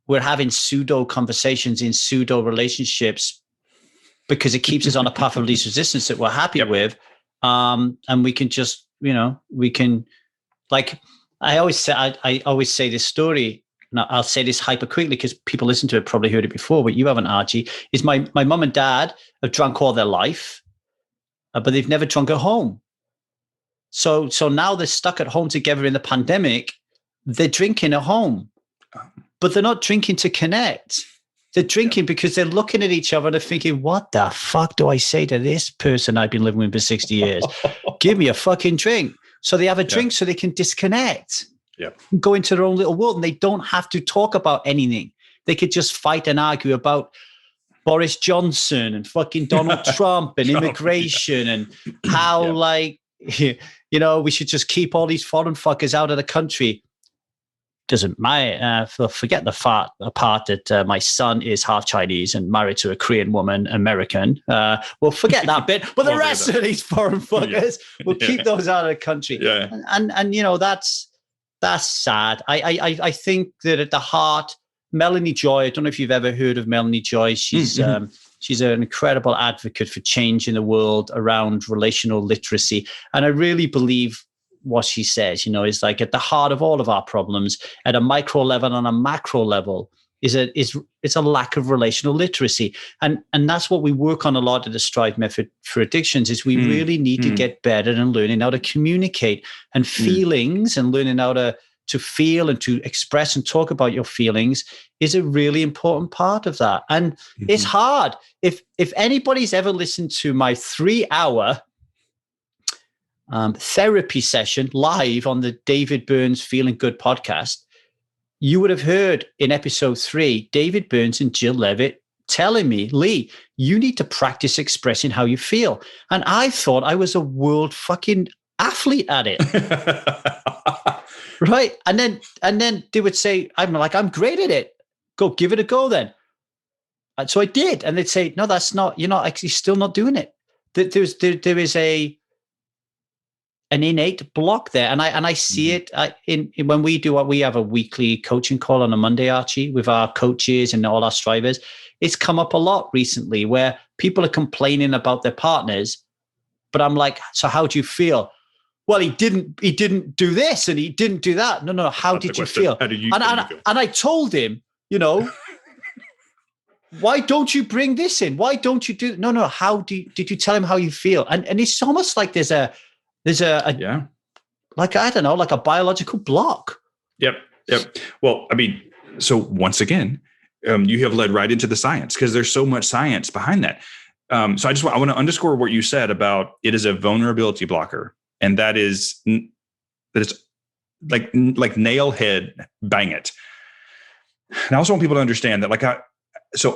C: we're having pseudo conversations in pseudo relationships because it keeps us on a path of least resistance that we're happy with. And we can just, we can, like, I always say this story. Now I'll say this hyper quickly because people listen to it probably heard it before, but you haven't, Archie. Is my mum and dad have drunk all their life, but they've never drunk at home. So now they're stuck at home together in the pandemic. They're drinking at home, but they're not drinking to connect. They're drinking because they're looking at each other and they're thinking, what the fuck do I say to this person I've been living with for 60 years? Give me a fucking drink. So they have a drink so they can disconnect. Go into their own little world, and they don't have to talk about anything. They could just fight and argue about Boris Johnson and fucking Donald Trump and immigration and how like we should just keep all these foreign fuckers out of the country. Doesn't my forget the part that my son is half Chinese and married to a Korean woman, American. We'll forget that bit, but the rest of these foreign fuckers, we'll keep those out of the country.
B: Yeah.
C: And that's sad. I think that at the heart, Melanie Joy. I don't know if you've ever heard of Melanie Joy. She's she's an incredible advocate for change in the world around relational literacy, and I really believe what she says, is like at the heart of all of our problems at a micro level and a macro level is a lack of relational literacy. And that's what we work on a lot at the Strive Method for Addictions is we really need to get better at learning how to communicate and feelings and learning how to feel and to express and talk about your feelings is a really important part of that. And it's hard. If anybody's ever listened to my 3-hour therapy session live on the David Burns Feeling Good podcast, you would have heard in episode 3, David Burns and Jill Levitt telling me, Lee, you need to practice expressing how you feel. And I thought I was a world fucking athlete at it. Right. And then they would say, I'm great at it. Go give it a go then. And so I did. And they'd say, no, that's not, you're not actually still not doing it. There is an innate block there. And I see it in when we have a weekly coaching call on a Monday, Archie, with our coaches and all our strivers. It's come up a lot recently where people are complaining about their partners, but I'm like, so how do you feel? Well, he didn't do this and he didn't do that. No. How did you feel?
B: How did you
C: feel? And I told him, why don't you bring this in? Why don't you do? No. How did you tell him how you feel? And it's almost like there's a like, I don't know, like a biological block.
B: Yep. Well, I mean, so once again, you have led right into the science because there's so much science behind that. So I want to underscore what you said about it is a vulnerability blocker. And that is like nail head, bang it. And I also want people to understand that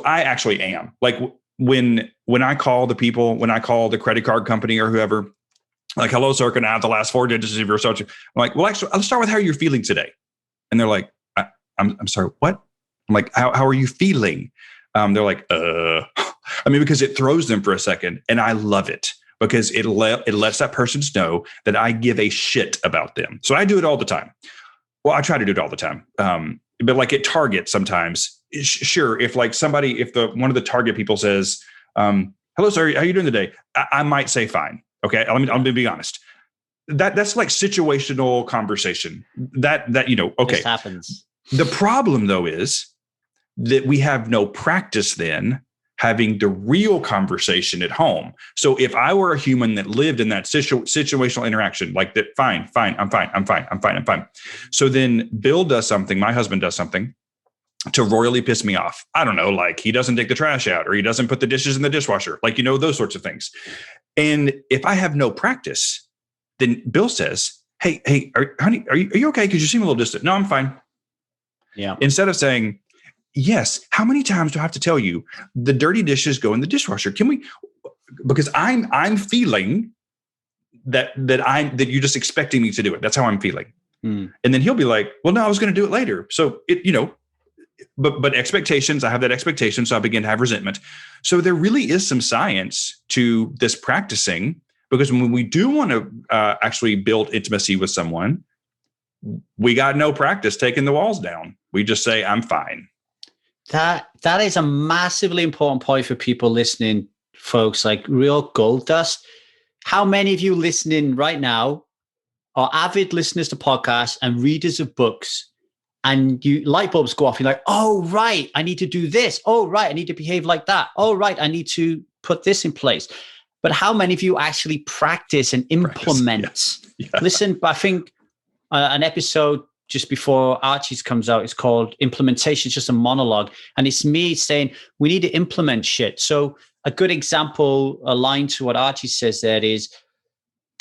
B: I actually am like when I call the people, when I call the credit card company or whoever, like, hello, sir, can I have the last 4 digits of your social? I'm like, well, actually, let's start with how you're feeling today. And they're like, I'm sorry, what? I'm like, how are you feeling? They're like, because it throws them for a second. And I love it because it lets that person know that I give a shit about them. So I do it all the time. Well, I try to do it all the time. But like at Target sometimes, sure, if one of the Target people says, hello, sir, how are you doing today? I might say fine. Okay, I'm going to be honest. That's like situational conversation. That okay.
C: This happens.
B: The problem though is that we have no practice then having the real conversation at home. So if I were a human that lived in that situational interaction, like that, fine, I'm fine. So then Bill does something, my husband does something to royally piss me off. I don't know, like he doesn't take the trash out or he doesn't put the dishes in the dishwasher, like, those sorts of things. And if I have no practice, then Bill says, hey, honey, are you okay? Because you seem a little distant. No, I'm fine.
C: Yeah.
B: Instead of saying, yes, how many times do I have to tell you the dirty dishes go in the dishwasher? Can we, because I'm feeling that you're just expecting me to do it. That's how I'm feeling. And then he'll be like, well, no, I was going to do it later. So but expectations, I have that expectation. So I begin to have resentment. So there really is some science to this practicing, because when we do want to actually build intimacy with someone, we got no practice taking the walls down. We just say, I'm fine.
C: That is a massively important point for people listening, folks, like real gold dust. How many of you listening right now are avid listeners to podcasts and readers of books? And light bulbs go off. You're like, oh, right, I need to do this. Oh, right, I need to behave like that. Oh, right, I need to put this in place. But how many of you actually practice and implement?
B: Yes. Yeah.
C: Listen, I think an episode just before Archie's comes out, it's called Implementation. It's just a monologue. And it's me saying, we need to implement shit. So a good example aligned to what Archie says there is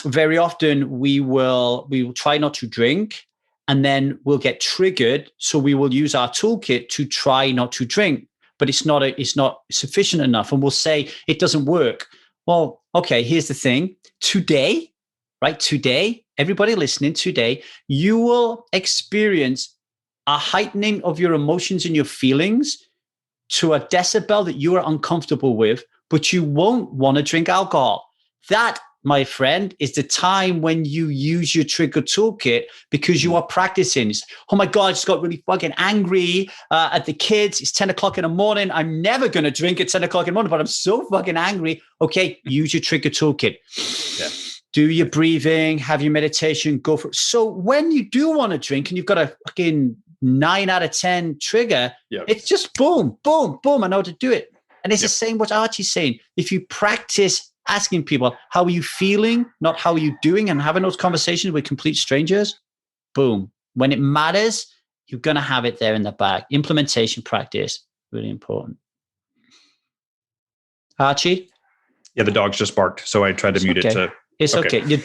C: very often we will try not to drink. And then we'll get triggered. So we will use our toolkit to try not to drink, but it's not sufficient enough. And we'll say it doesn't work. Well, okay, here's the thing. Today, right? Today, everybody listening today, you will experience a heightening of your emotions and your feelings to a decibel that you are uncomfortable with, but you won't want to drink alcohol. That, my friend, is the time when you use your trigger toolkit because you are practicing. Oh my God, I just got really fucking angry at the kids. It's 10 o'clock in the morning. I'm never going to drink at 10 o'clock in the morning, but I'm so fucking angry. Okay, use your trigger toolkit.
B: Yeah.
C: Do your breathing, have your meditation, go for it. So when you do want to drink and you've got a fucking 9 out of 10 trigger, it's just boom, boom, boom. I know how to do it. And it's the same what Archie's saying. If you practice asking people, how are you feeling, not how are you doing, and having those conversations with complete strangers, boom. When it matters, you're going to have it there in the bag. Implementation practice, really important. Archie?
B: Yeah, the dog's just barked, so I tried to mute it.
C: It's okay. Your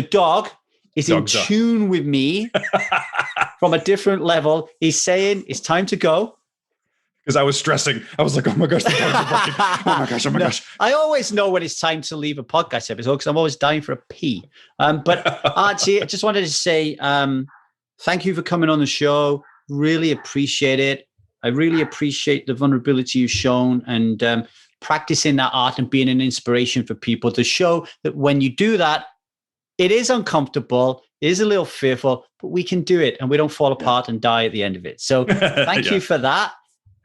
C: dog is in tune with me from a different level. He's saying it's time to go.
B: Because I was stressing. I was like, oh my gosh, the dogs are barking. Oh my gosh.
C: I always know when it's time to leave a podcast episode because I'm always dying for a pee. But Archie, I just wanted to say thank you for coming on the show. Really appreciate it. I really appreciate the vulnerability you've shown and practicing that art and being an inspiration for people to show that when you do that, it is uncomfortable, it is a little fearful, but we can do it and we don't fall apart and die at the end of it. So thank you for that.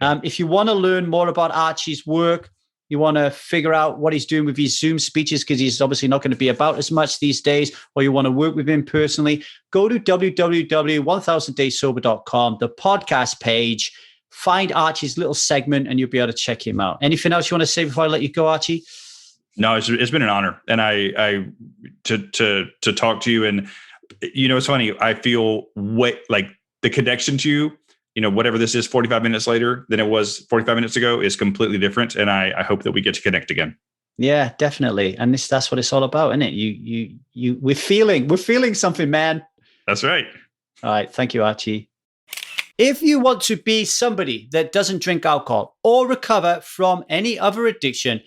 C: If you want to learn more about Archie's work, you want to figure out what he's doing with his Zoom speeches, because he's obviously not going to be about as much these days, or you want to work with him personally, go to www.1000dayssober.com, the podcast page, find Archie's little segment, and you'll be able to check him out. Anything else you want to say before I let you go, Archie?
B: No, it's been an honor. And I to talk to you. And, it's funny. I feel like the connection to you, whatever this is 45 minutes later than it was 45 minutes ago is completely different. And I hope that we get to connect again. Yeah,
C: definitely. And that's what it's all about, isn't it? We're feeling something, man.
B: That's right.
C: All right. Thank you, Archie. If you want to be somebody that doesn't drink alcohol or recover from any other addiction,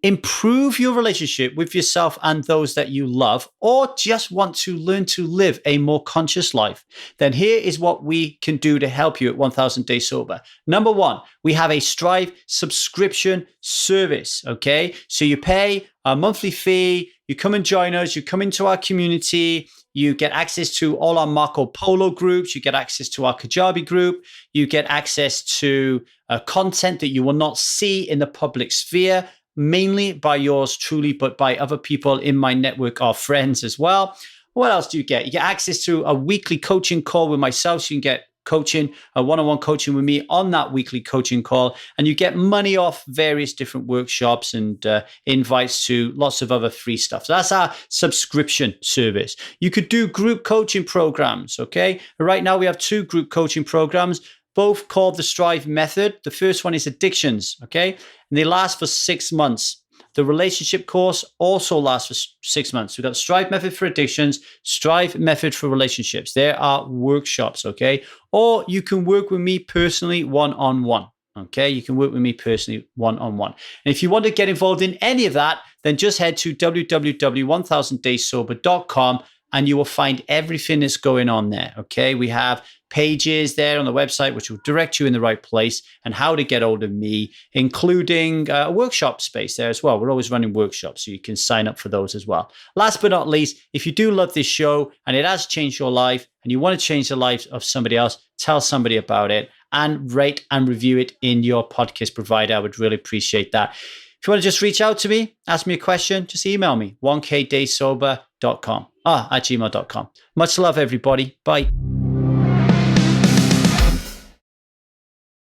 C: improve your relationship with yourself and those that you love, or just want to learn to live a more conscious life, then here is what we can do to help you at 1000 Days Sober. Number one, we have a Strive subscription service, okay? So you pay a monthly fee, you come and join us, you come into our community, you get access to all our Marco Polo groups, you get access to our Kajabi group, you get access to content that you will not see in the public sphere, mainly by yours truly, but by other people in my network of friends as well. What else do you get? You get access to a weekly coaching call with myself. So you can get coaching, a one-on-one coaching with me on that weekly coaching call. And you get money off various different workshops and invites to lots of other free stuff. So that's our subscription service. You could do group coaching programs, okay? Right now we have 2 group coaching programs, both called the Strive Method. The first one is addictions, okay? And they last for 6 months. The relationship course also lasts for 6 months. We've got Strive Method for addictions, Strive Method for relationships. There are workshops, okay? Or you can work with me personally one-on-one, okay? You can work with me personally one-on-one. And if you want to get involved in any of that, then just head to www.1000dayssober.com and you will find everything that's going on there, okay? We have pages there on the website which will direct you in the right place and how to get hold of me, including a workshop space there as well. We're always running workshops, so you can sign up for those as well. Last but not least, if you do love this show and it has changed your life and you want to change the life of somebody else, tell somebody about it and rate and review it in your podcast provider. I would really appreciate that. If you want to just reach out to me, ask me a question, just email me, 1kdaysober.com at gmail.com. Much love, everybody. Bye.